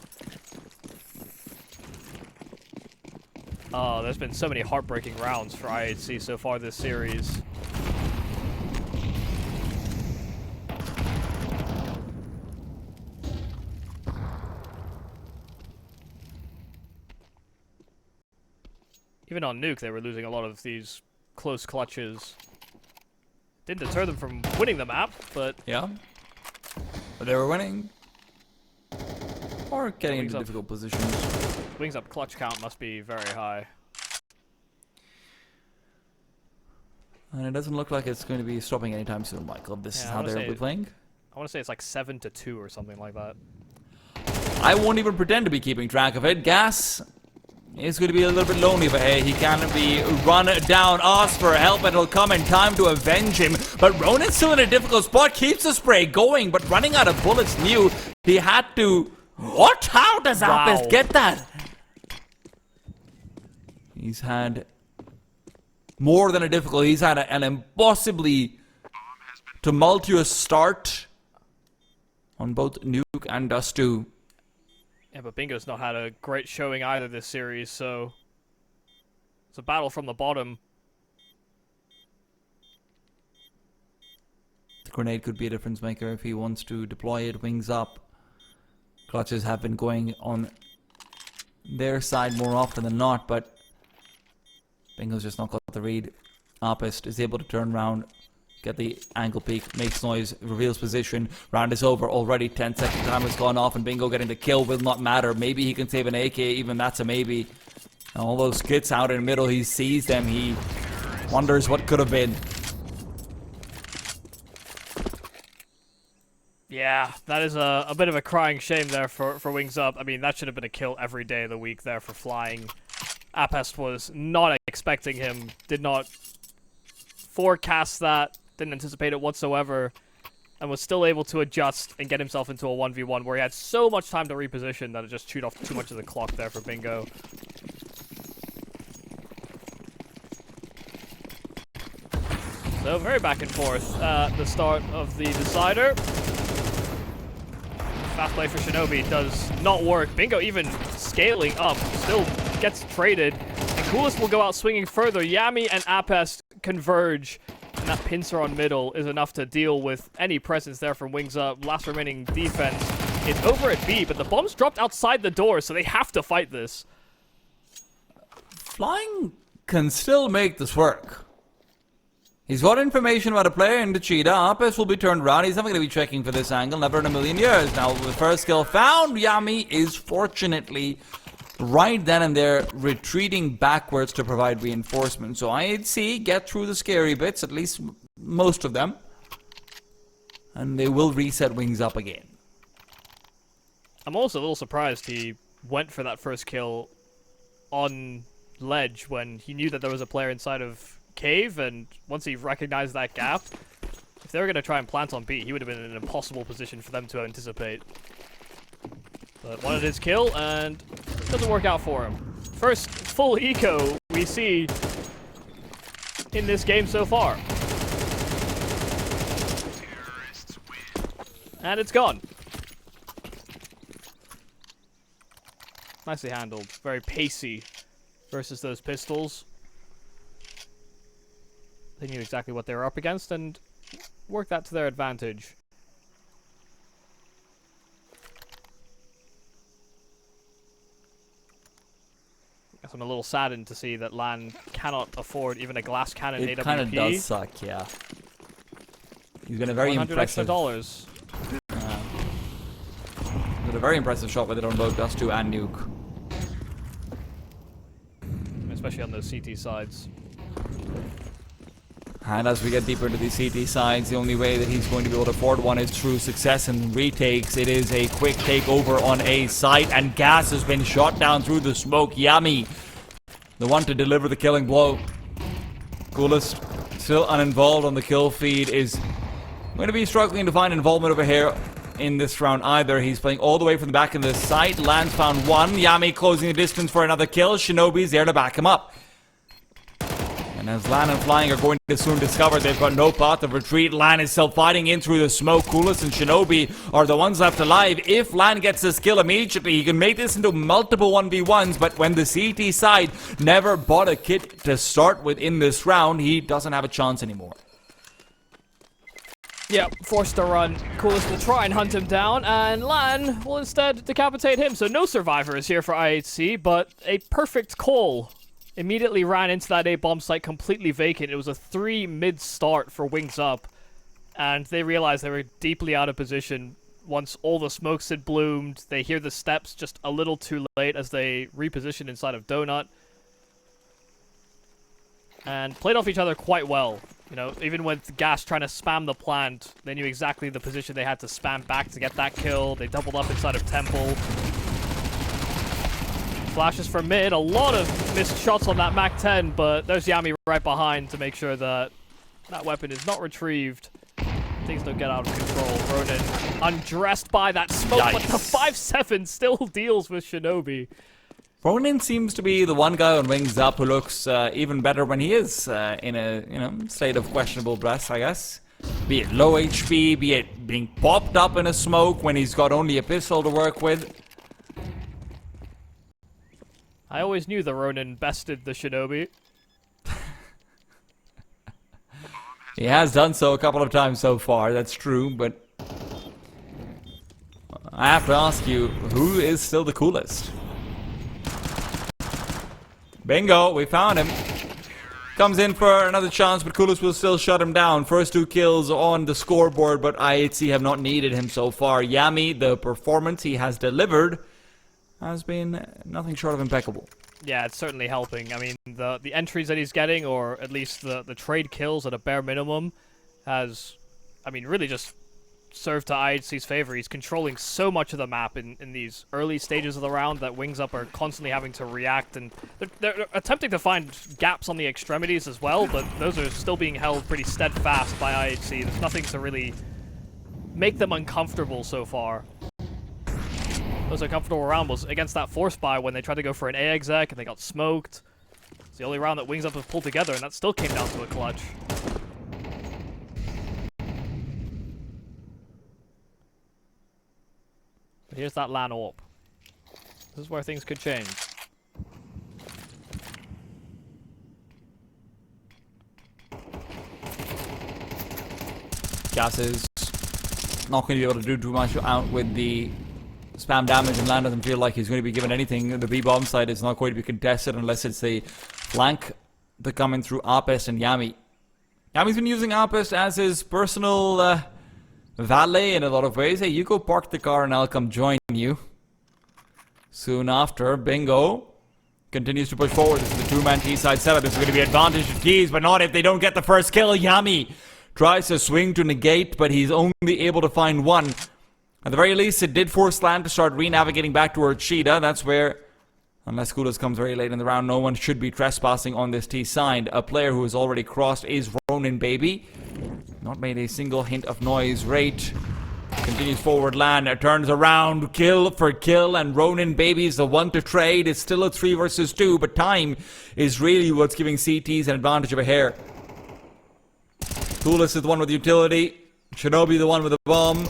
Oh, there's been so many heartbreaking rounds for IHC so far this series. Even on Nuke, they were losing a lot of these close clutches. Didn't deter them from winning the map, but... Yeah. But they were winning. Or getting into difficult positions. Wings up clutch count must be very high. And it doesn't look like it's going to be stopping anytime soon, Michael. This is how they'll be playing. I want to say it's like 7-2 or something like that. I won't even pretend to be keeping track of it. Gas is going to be a little bit lonely, but hey, he can be run down. Ask for help, and it'll come in time to avenge him. But Ronan's still in a difficult spot. Keeps the spray going, but running out of bullets knew he had to What? How does Wow. Apis get that? He's had more than a difficult. He's had an impossibly tumultuous start on both Nuke and Dust 2. Yeah, but Bingo's not had a great showing either this series, so it's a battle from the bottom. The grenade could be a difference maker if he wants to deploy it. Wings up. Clutches have been going on their side more often than not, but Bingo's just not got the read. Apis is able to turn around, get the angle peak, makes noise, reveals position. Round is over already. 10-second timer's gone off, and Bingo getting the kill will not matter. Maybe he can save an AK, even that's a maybe. And all those kits out in the middle, he sees them. He wonders what could have been. Yeah, that is a bit of a crying shame there for Wings Up. I mean, that should have been a kill every day of the week there for flying. Apest was not expecting him, did not forecast that, didn't anticipate it whatsoever, and was still able to adjust and get himself into a 1v1 where he had so much time to reposition that it just chewed off too much of the clock there for Bingo. So, very back and forth at the start of the decider. Fast play for Shinobi does not work. Bingo even scaling up, still gets traded. And Coolest will go out swinging further. Yami and Apest converge. And that pincer on middle is enough to deal with any presence there from Wings Up. Last remaining defense is over at B, but the bomb's dropped outside the door, so they have to fight this. Flying can still make this work. He's got information about a player in the cheetah. Apis will be turned around. He's never going to be checking for this angle. Never in a million years. Now, the first kill found. Yami is fortunately right then and there retreating backwards to provide reinforcement. So IHC get through the scary bits, at least most of them. And they will reset Wings Up again. I'm also a little surprised he went for that first kill on ledge when he knew that there was a player inside of cave, and once he recognized that gap, if they were going to try and plant on B, he would have been in an impossible position for them to anticipate. But wanted his kill, and it doesn't work out for him. First full eco we see in this game so far. And it's gone. Nicely handled. Very pacey versus those pistols. They knew exactly what they were up against and worked that to their advantage. Guess I'm a little saddened to see that LAN cannot afford even a glass cannon AWP. It kind of does suck, yeah. He's been a very impressive $100 Did a very impressive shot with it on both Dust 2 and Nuke. Especially on those CT sides. And as we get deeper into these CT sides, the only way that he's going to be able to afford one is through success and retakes. It is a quick takeover on A site, and Gas has been shot down through the smoke. Yami, the one to deliver the killing blow. Coolest, still uninvolved on the kill feed, is going to be struggling to find involvement over here in this round either. He's playing all the way from the back of the site. Lan's found one. Yami closing the distance for another kill. Shinobi's there to back him up. And as Lan and Flying are going to soon discover they've got no path of retreat, Lan is still fighting in through the smoke. Coolest and Shinobi are the ones left alive. If Lan gets this kill immediately, he can make this into multiple 1v1s, but when the CT side never bought a kit to start with in this round, he doesn't have a chance anymore. Yeah, forced to run. Coolest will try and hunt him down, and Lan will instead decapitate him. So no survivors here for IHC, but a perfect call. Immediately ran into that A bomb site completely vacant. It was a 3 mid start for Wings Up, and they realized they were deeply out of position once all the smokes had bloomed. They hear the steps just a little too late as they reposition inside of Donut, and played off each other quite well. You know, even with Gas trying to spam the plant, they knew exactly the position they had to spam back to get that kill. They doubled up inside of Temple. Flashes for mid, a lot of missed shots on that MAC-10, but there's Yami right behind to make sure that that weapon is not retrieved. things don't get out of control. Ronin undressed by that smoke, but the 5-7 still deals with Shinobi. Ronin seems to be the one guy on Wings Up who looks even better when he is in a state of questionable breath, I guess. Be it low HP, be it being popped up in a smoke when he's got only a pistol to work with. I always knew the Ronin bested the Shinobi. He has done so a couple of times so far, that's true, but I have to ask you, who is still the coolest? Bingo, we found him. Comes in for another chance, but Coolest will still shut him down. First 2 kills on the scoreboard, but IHC have not needed him so far. Yami, the performance he has delivered has been nothing short of impeccable. Yeah, it's certainly helping. I mean, the entries that he's getting, or at least the trade kills at a bare minimum, has, I mean, really just served to IHC's favor. He's controlling so much of the map in these early stages of the round that Wings Up are constantly having to react, and they're attempting to find gaps on the extremities as well, but those are still being held pretty steadfast by IHC. There's nothing to really make them uncomfortable so far. Most uncomfortable round was against that force buy when they tried to go for an A exec and they got smoked. It's the only round that Wings Up have pulled together, and that still came down to a clutch. But here's that LAN AWP. This is where things could change. Gas is not going to be able to do too much out with the spam damage, and LAN doesn't feel like he's going to be given anything. The B-bomb side is not going to be contested unless it's a flank to come in through Apest and Yami. Yami's been using Apest as his personal valet in a lot of ways. Hey, you go park the car and I'll come join you. Soon after, Bingo continues to push forward. This is the 2-man T-side setup. This is going to be advantage to T's, but not if they don't get the first kill. Yami tries to swing to negate, but he's only able to find one. At the very least, it did force LAN to start re-navigating back towards Cheetah. That's where, unless Kudos comes very late in the round, no one should be trespassing on this T side. A player who has already crossed is Ronin Baby. Not made a single hint of noise. Rate continues forward. LAN turns around, kill for kill, and Ronin Baby is the one to trade. It's still a 3 versus 2, but time is really what's giving CTs an advantage of a hair. Coolest is the one with the utility. Shinobi the one with the bomb.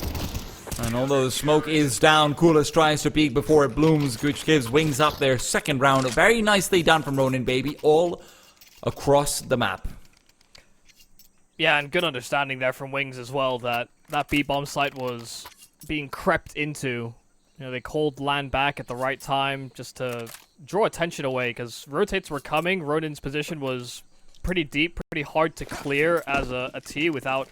And although the smoke is down, Coolest tries to peek before it blooms, which gives Wings Up their second round. Very nicely done from Ronin Baby, all across the map. Yeah, and good understanding there from Wings as well, that B-bomb site was being crept into. You know, they called LAN back at the right time just to draw attention away, because rotates were coming. Ronin's position was pretty deep, pretty hard to clear as a T without,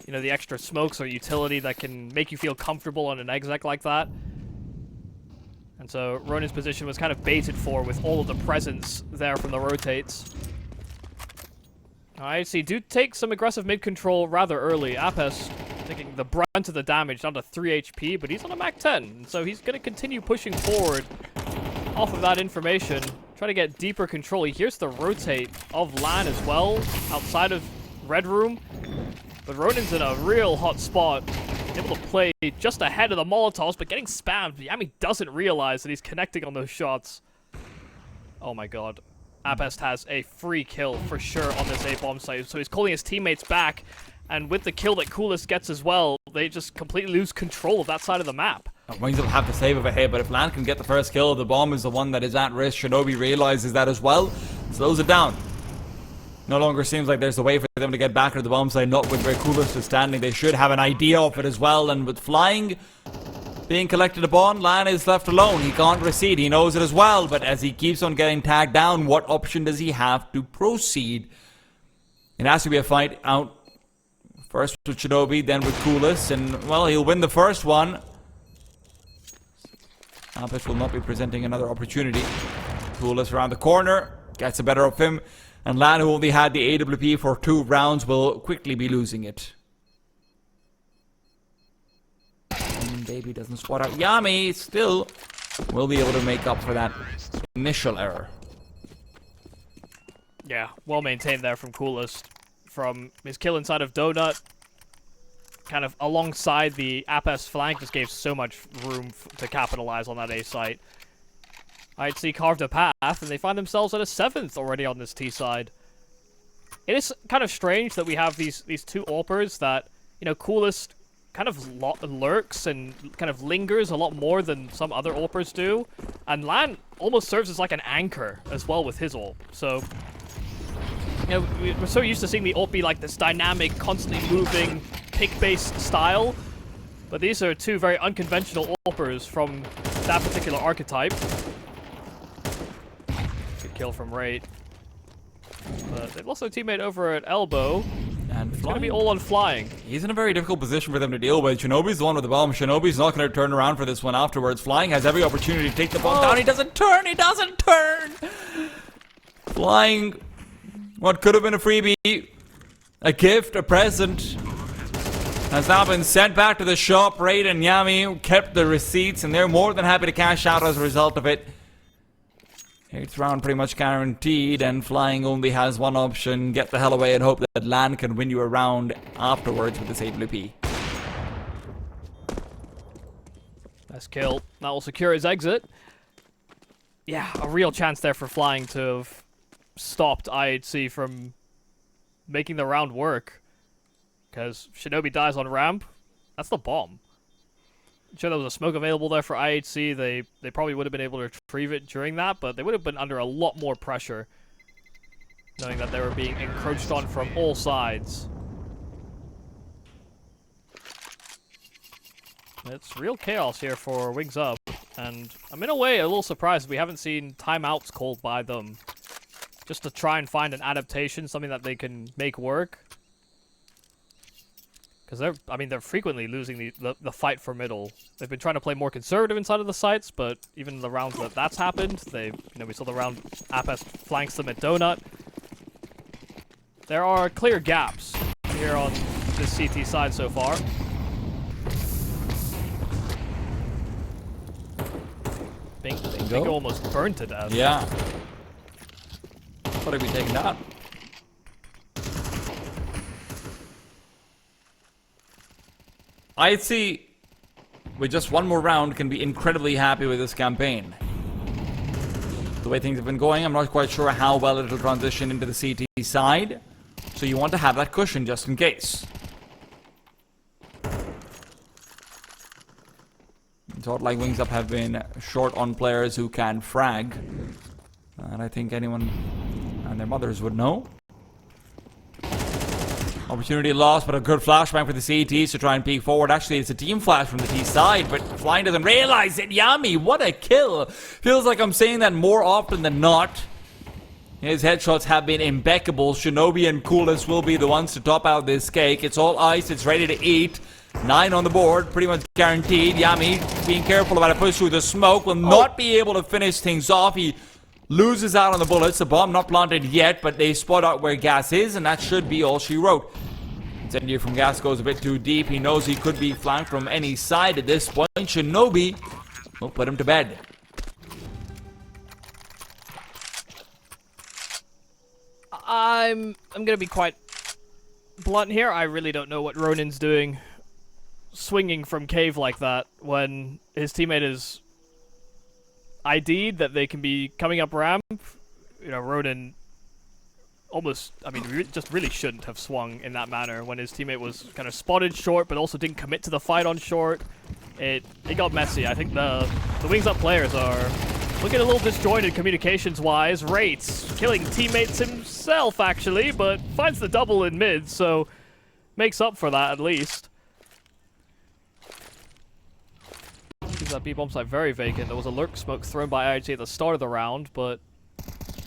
you know, the extra smokes or utility that can make you feel comfortable on an exec like that. And so Ronin's position was kind of baited for with all of the presence there from the rotates. IHC do take some aggressive mid-control rather early. Apes taking the brunt of the damage down to 3 HP, but he's on a Mach 10, and so he's going to continue pushing forward off of that information, try to get deeper control. He hears the rotate of LAN as well, outside of Red Room, but Ronin's in a real hot spot, able to play just ahead of the Molotovs, but getting spammed. Yami doesn't realize that he's connecting on those shots. Oh my god. Apest has a free kill for sure on this A-bomb site, so he's calling his teammates back, and with the kill that Coolest gets as well, they just completely lose control of that side of the map. Wings will have the save of a hit, but if LAN can get the first kill, the bomb is the one that is at risk. Shinobi realizes that as well, slows it down. No longer seems like there's a way for them to get back to the bomb site, not with where Coolest is standing. They should have an idea of it as well, and with flying being collected upon, LAN is left alone. He can't recede, he knows it as well, but as he keeps on getting tagged down, what option does he have to proceed? It has to be a fight out. First with Shinobi, then with Coolest, and well, he'll win the first one. Apest will not be presenting another opportunity. Coolest around the corner, gets the better of him, and LAN, who only had the AWP for 2 rounds, will quickly be losing it. Baby doesn't spot out. Yami still will be able to make up for that initial error. Yeah, well maintained there from Coolest. From his kill inside of Donut, kind of alongside the Apes flank, just gave so much room to capitalize on that A site. IHC carved a path, and they find themselves at a 7th already on this T side. It is kind of strange that we have these two AWPers that, you know, Coolest kind of lurks and kind of lingers a lot more than some other AWPers do, and Lan almost serves as like an anchor as well with his AWP. So, you know, we're so used to seeing the AWP be like this dynamic, constantly moving, pick-based style, but these are two very unconventional AWPers from that particular archetype. Good kill from Rate. But they've lost their teammate over at Elbow. And it's going to be all on Flying. He's in a very difficult position for them to deal with. Shinobi's the one with the bomb. Shinobi's not going to turn around for this one afterwards. Flying has every opportunity to take the bomb down. He doesn't turn. He doesn't turn. Flying, what could have been a freebie, a gift, a present, has now been sent back to the shop. Raid and Yami kept the receipts, and they're more than happy to cash out as a result of it. 8th round pretty much guaranteed, and Flying only has one option: get the hell away and hope that Lan can win you a round afterwards with this AWP. Nice kill. That will secure his exit. Yeah, a real chance there for Flying to have stopped IHC from making the round work. Because Shinobi dies on ramp. That's the bomb. I'm sure there was a smoke available there for IHC. They probably would have been able to retrieve it during that, but they would have been under a lot more pressure, knowing that they were being encroached on from all sides. It's real chaos here for Wings Up, and I'm in a way a little surprised we haven't seen timeouts called by them, just to try and find an adaptation, something that they can make work. Because they're frequently losing the fight for middle. They've been trying to play more conservative inside of the sites, but even the rounds that's happened, we saw the round Apes flanks them at Donut. There are clear gaps here on this CT side so far. Bingo almost burned to death. Yeah. What have we taken down? IHC, with just one more round, can be incredibly happy with this campaign. The way things have been going, I'm not quite sure how well it'll transition into the CT side. So you want to have that cushion just in case. Sort like Wings Up have been short on players who can frag. And I think anyone and their mothers would know. Opportunity lost, but a good flashbang for the CTs to try and peek forward. Actually, it's a team flash from the T side, but Flying doesn't realize it. Yami, what a kill. Feels like I'm saying that more often than not. His headshots have been impeccable. Shinobi and Coolest will be the ones to top out this cake. It's all ice. It's ready to eat. 9 on the board, pretty much guaranteed. Yami, being careful about a push through the smoke, will not be able to finish things off. He loses out on the bullets. The bomb not planted yet, but they spot out where Gas is, and that should be all she wrote. Incendiary from Gas goes a bit too deep. He knows he could be flanked from any side at this point. Shinobi will put him to bed. I'm gonna be quite blunt here. I really don't know what Ronin's doing, swinging from cave like that when his teammate is ID'd that they can be coming up ramp. You know, Ronin almost, just really shouldn't have swung in that manner when his teammate was kind of spotted short, but also didn't commit to the fight on short. It got messy. I think the Wings Up players are looking a little disjointed communications-wise. Rates killing teammates himself, actually, but finds the double in mid, so makes up for that at least. Seems that B-bomb site very vacant. There was a lurk smoke thrown by IHC at the start of the round, but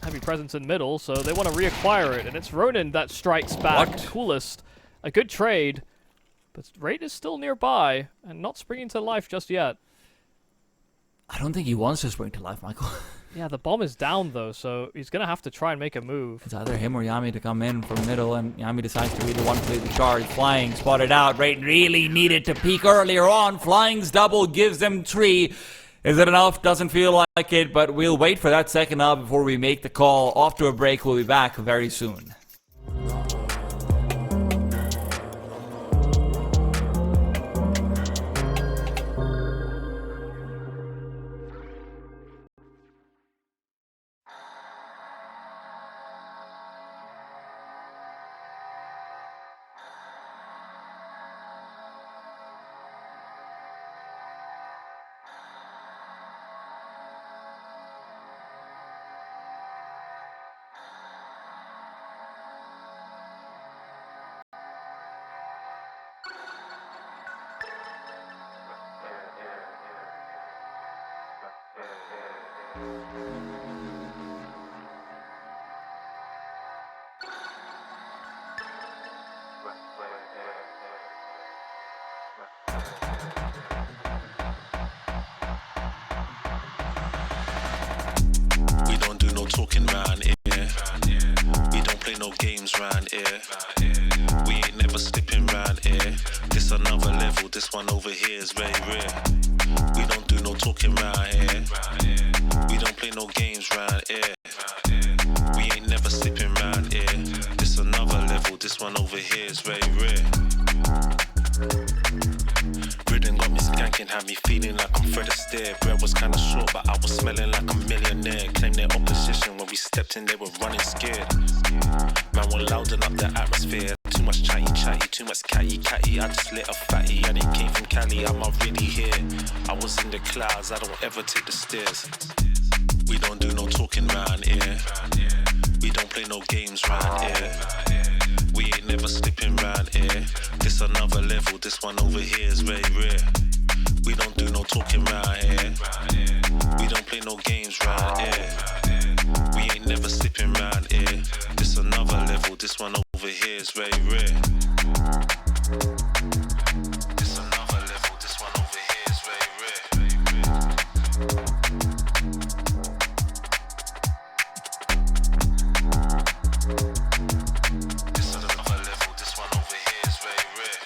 heavy presence in middle, so they want to reacquire it, and it's Ronin that strikes back. What? Coolest. A good trade, but Raid is still nearby and not springing to life just yet. I don't think he wants to spring to life, Michael. Yeah, the bomb is down though, so he's gonna have to try and make a move. It's either him or Yami to come in from middle, and Yami decides to be the one to lead the charge. Flying spotted out. Raid really needed to peek earlier on. Flying's double gives them 3. Is it enough? Doesn't feel like it, but we'll wait for that second up before we make the call. Off to a break. We'll be back very soon. We don't do no talking round here. We don't play no games round here. We ain't never slipping round here. This another level, this one over here is very rare. We don't do no talking round here. We don't play no games round here. We ain't never slipping round here. This another level, this one over here is very rare. Rhythm got me skanking, had me feeling like I'm Fred Astaire. Bread was kinda short, but I was smelling like a millionaire. Claimed their opposition when we stepped in, they were running scared. Man, we're louding up the atmosphere. Too much chatty, too much catty. I just lit a fatty, and it came from Cali. I'm already here. I was in the clouds, I don't ever take the stairs. We don't do no talking round here. We don't play no games round here. We ain't never slipping round here. This another level, this one over here is very rare. We don't do no talking round here. We don't play no games round here. We ain't never slipping round here. This another level, this one over here is very rare. This another level, this one over here is very rare. This another level, this one over here is very rare.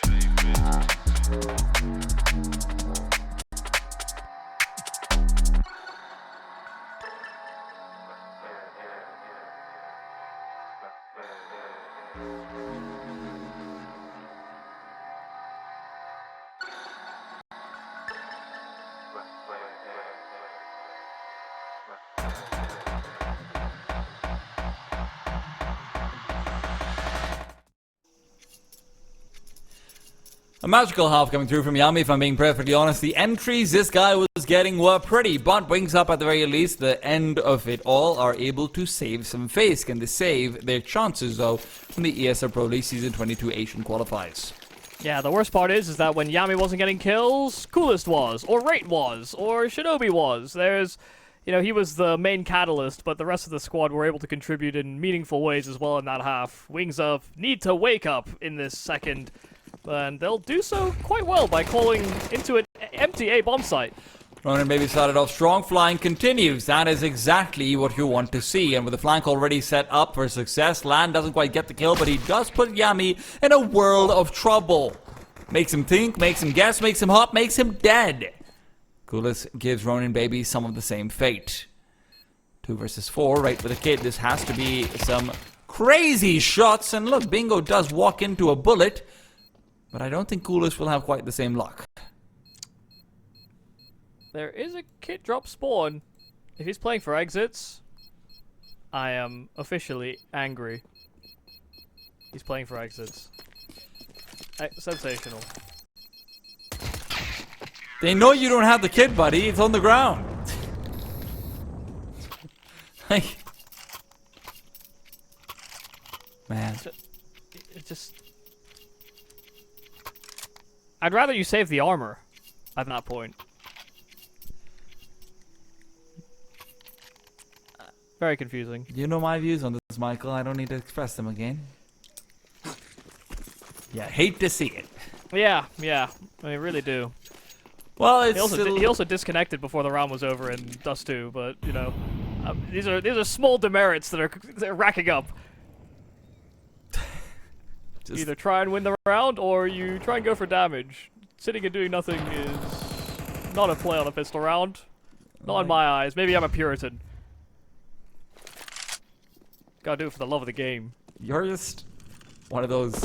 A magical half coming through from Yami, if I'm being perfectly honest. The entries this guy was getting were pretty, but Wings Up at the very least, the end of it all, are able to save some face. Can they save their chances, though, from the ESL Pro League Season 22 Asian qualifiers? Yeah, the worst part is that when Yami wasn't getting kills, Coolest was, or Rate was, or Shinobi was. There's, he was the main catalyst, but the rest of the squad were able to contribute in meaningful ways as well in that half. Wings Up need to wake up in this second, and they'll do so quite well by calling into an empty A bomb site. Ronan Baby started off strong, flying continues. That is exactly what you want to see. And with the flank already set up for success, Lan doesn't quite get the kill, but he does put Yami in a world of trouble. Makes him think, makes him guess, makes him hop, makes him dead. Coolest gives Ronan Baby some of the same fate. 2 versus 4, right with a kid. This has to be some crazy shots. And look, Bingo does walk into a bullet, but I don't think Coolest will have quite the same luck. There is a kit drop spawn. If he's playing for exits, I am officially angry. He's playing for exits. Sensational. They know you don't have the kit, buddy. It's on the ground. Like, man. It just... I'd rather you save the armor at that point. Very confusing. You know my views on this, Michael. I don't need to express them again. Yeah, hate to see it. Yeah, I really do. Well, it's he also disconnected before the round was over in Dust 2, but these are small demerits that are racking up. Either try and win the round, or you try and go for damage. Sitting and doing nothing is not a play on a pistol round. Not in my eyes. Maybe I'm a Puritan. Gotta do it for the love of the game. You're just one of those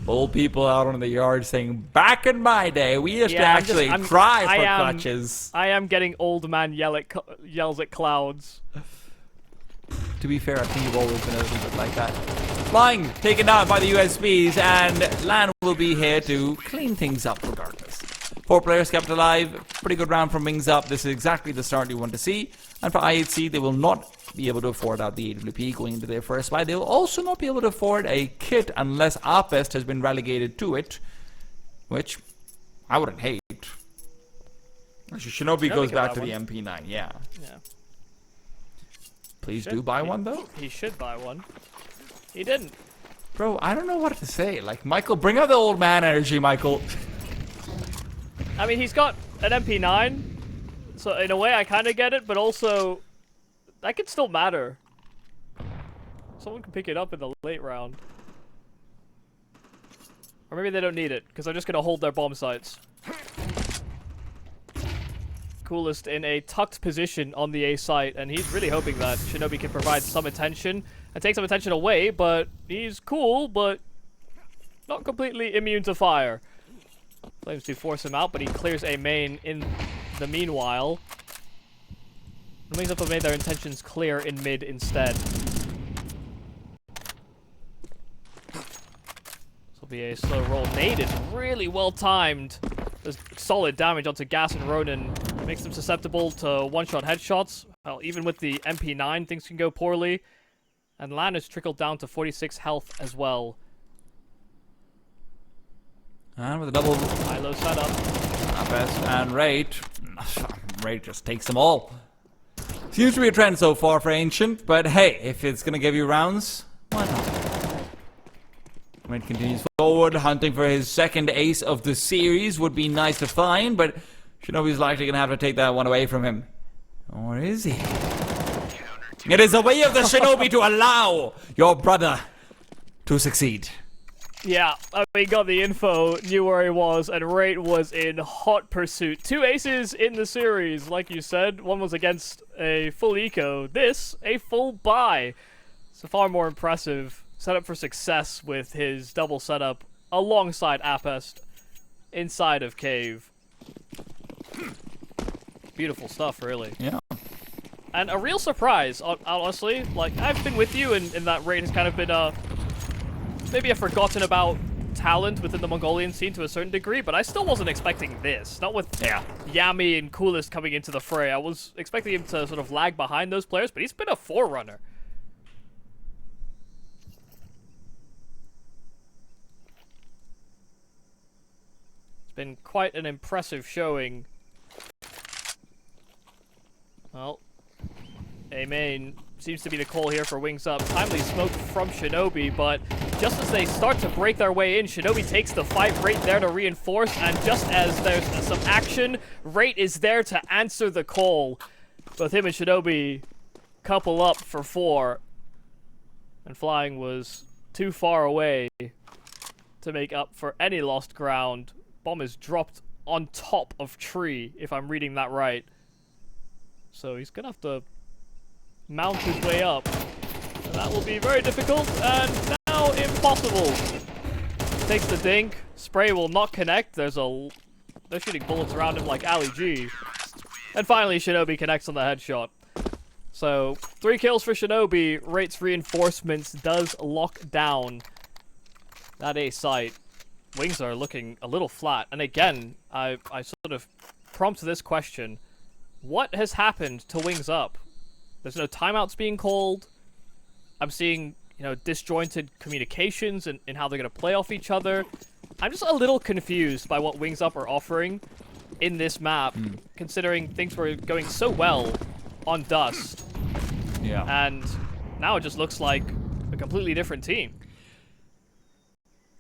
old people out on the yard saying, back in my day, we used to actually cry for crutches. I am getting old man yells at clouds. To be fair, I think you've always been a little bit like that. Flying, taken out by the USBs, and Lan will be here to clean things up regardless. 4 players kept alive. Pretty good round from Wings Up. This is exactly the start you want to see. And for IHC, they will not be able to afford out the AWP going into their first fight. They will also not be able to afford a kit unless Arpest has been relegated to it, which I wouldn't hate. Shinobi goes can back buy to the one. MP9, yeah. Yeah. Please do buy one, though. He should buy one. He didn't. Bro, I don't know what to say. Like, Michael, bring out the old man energy, Michael. I mean, he's got an MP9, so in a way I kind of get it, but also that could still matter. Someone can pick it up in the late round. Or maybe they don't need it, because they're just going to hold their bomb sites. Coolest in a tucked position on the A site, and he's really hoping that Shinobi can provide some attention and take some attention away, but he's cool, but not completely immune to fire. Flames do force him out, but he clears a main in the meanwhile. And Wings Up have made their intentions clear in mid instead. This will be a slow roll. Nade is really well timed. There's solid damage onto Gas and Ronin. Makes them susceptible to one-shot headshots. Well, even with the MP9, things can go poorly. And Lan has trickled down to 46 health as well. And with a double High-low setup. best and Raid. Raid just takes them all. Seems to be a trend so far for Ancient, but hey, if it's gonna give you rounds, why not? Raid continues forward, hunting for his second ace of the series. Would be nice to find, but Shinobi's likely gonna have to take that one away from him. Or is he? It is the way of the Shinobi to allow your brother to succeed. Yeah, I mean, got the info, knew where he was, and Rate was in hot pursuit. 2 aces in the series, like you said. One was against a full eco. This, a full buy. It's a far more impressive setup for success with his double setup alongside Apest inside of Cave. Beautiful stuff, really. Yeah. And a real surprise, honestly. Like, I've been with you, and that Rate has kind of been, maybe a forgotten about talent within the Mongolian scene to a certain degree, but I still wasn't expecting this. Not with Yami and Coolest coming into the fray. I was expecting him to sort of lag behind those players, but he's been a forerunner. It's been quite an impressive showing. Well, A main seems to be the call here for Wings Up. Timely smoke from Shinobi, but just as they start to break their way in, Shinobi takes the fight right there to reinforce, and just as there's some action, Rate is there to answer the call. Both him and Shinobi couple up for 4, and Flying was too far away to make up for any lost ground. Bomb is dropped on top of tree, if I'm reading that right. So he's gonna have to mount his way up. And that will be very difficult, and now impossible. Takes the dink. Spray will not connect. They're shooting bullets around him like Ali G. And finally, Shinobi connects on the headshot. So, 3 kills for Shinobi. Rate's reinforcements does lock down that A site. Wings are looking a little flat. And again, I sort of prompt this question. What has happened to Wings Up? There's no timeouts being called. I'm seeing, disjointed communications in how they're going to play off each other. I'm just a little confused by what Wings Up are offering in this map, considering things were going so well on Dust. Yeah. And now it just looks like a completely different team.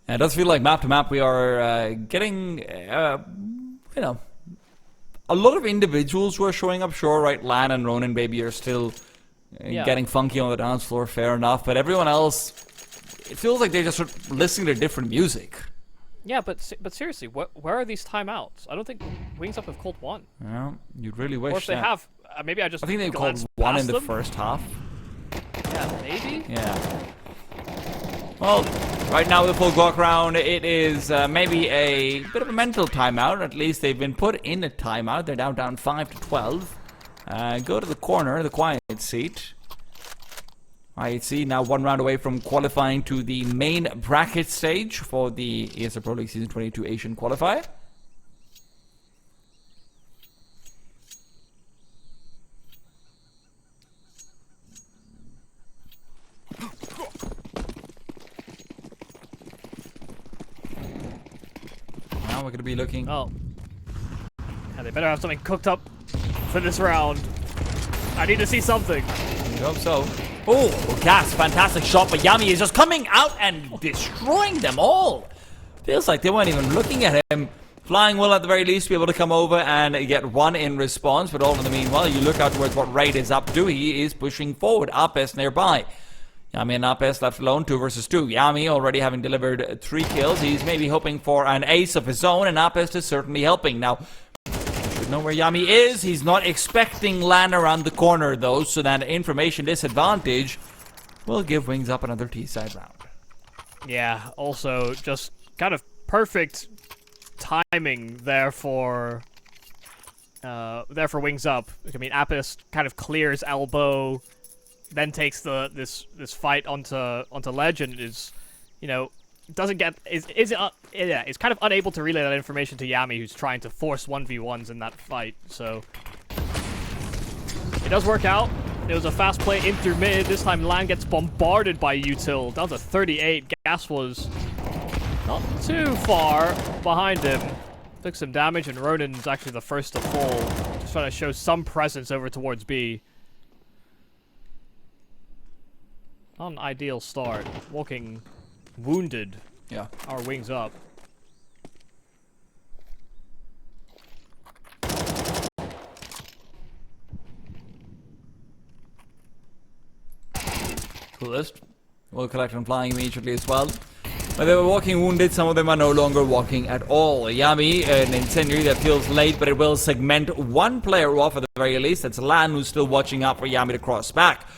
And it does feel like map to map we are getting, a lot of individuals who are showing up. Sure, right, Lan and Ronin maybe are still getting funky on the dance floor, fair enough. But everyone else, it feels like they're just sort of listening to different music. Yeah, but seriously, where are these timeouts? I don't think Wings Up have called one. Yeah, you'd really wish. Or if they have, maybe I think they called one in the first half. Yeah, maybe? Yeah. Well, right now with the full Glock round, it is maybe a bit of a mental timeout. At least they've been put in a timeout. They're now down 5-12. Go to the corner, the quiet seat. IHC now 1 round away from qualifying to the main bracket stage for the ESL Pro League Season 22 Asian Qualifier. Now we're going to be looking. Oh. And they better have something cooked up for this round. I need to see something. I hope so. Oh, Gas, fantastic shot, but Yami is just coming out and destroying them all. Feels like they weren't even looking at him. Flying will at the very least be able to come over and get one in response, but all in the meanwhile, you look out towards what Raid is up to. He is pushing forward. Apes nearby. Yami and Apes left alone, 2 versus 2. Yami already having delivered 3 kills. He's maybe hoping for an ace of his own, and Apes is certainly helping. Now, should know where Yami is. He's not expecting Lan around the corner, though, so that information disadvantage will give Wings Up another T-side round. Yeah, also just kind of perfect timing there for Wings Up. I mean, Apis kind of clears elbow, then takes this fight onto ledge, and is, you know, doesn't get is kind of unable to relay that information to Yami, who's trying to force 1v1s in that fight. So it does work out. It was a fast play in through mid. This time Lan gets bombarded by Util down to 38. Gas was not too far behind him. Took some damage, and Ronan's actually the first to fall. Just trying to show some presence over towards B. Not an ideal start. Walking wounded. Yeah. Our Wings Up. Coolest. Will collect on flying immediately as well. But they were walking wounded, some of them are no longer walking at all. Yami, an incendiary that feels late, but it will segment one player off at the very least. That's Lan, who's still watching out for Yami to cross back.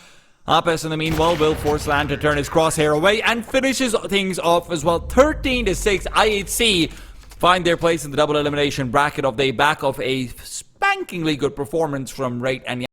Apes in the meanwhile will force Lan to turn his crosshair away and finishes things off as well. 13-6, IHC find their place in the double elimination bracket of the back of a spankingly good performance from Rate and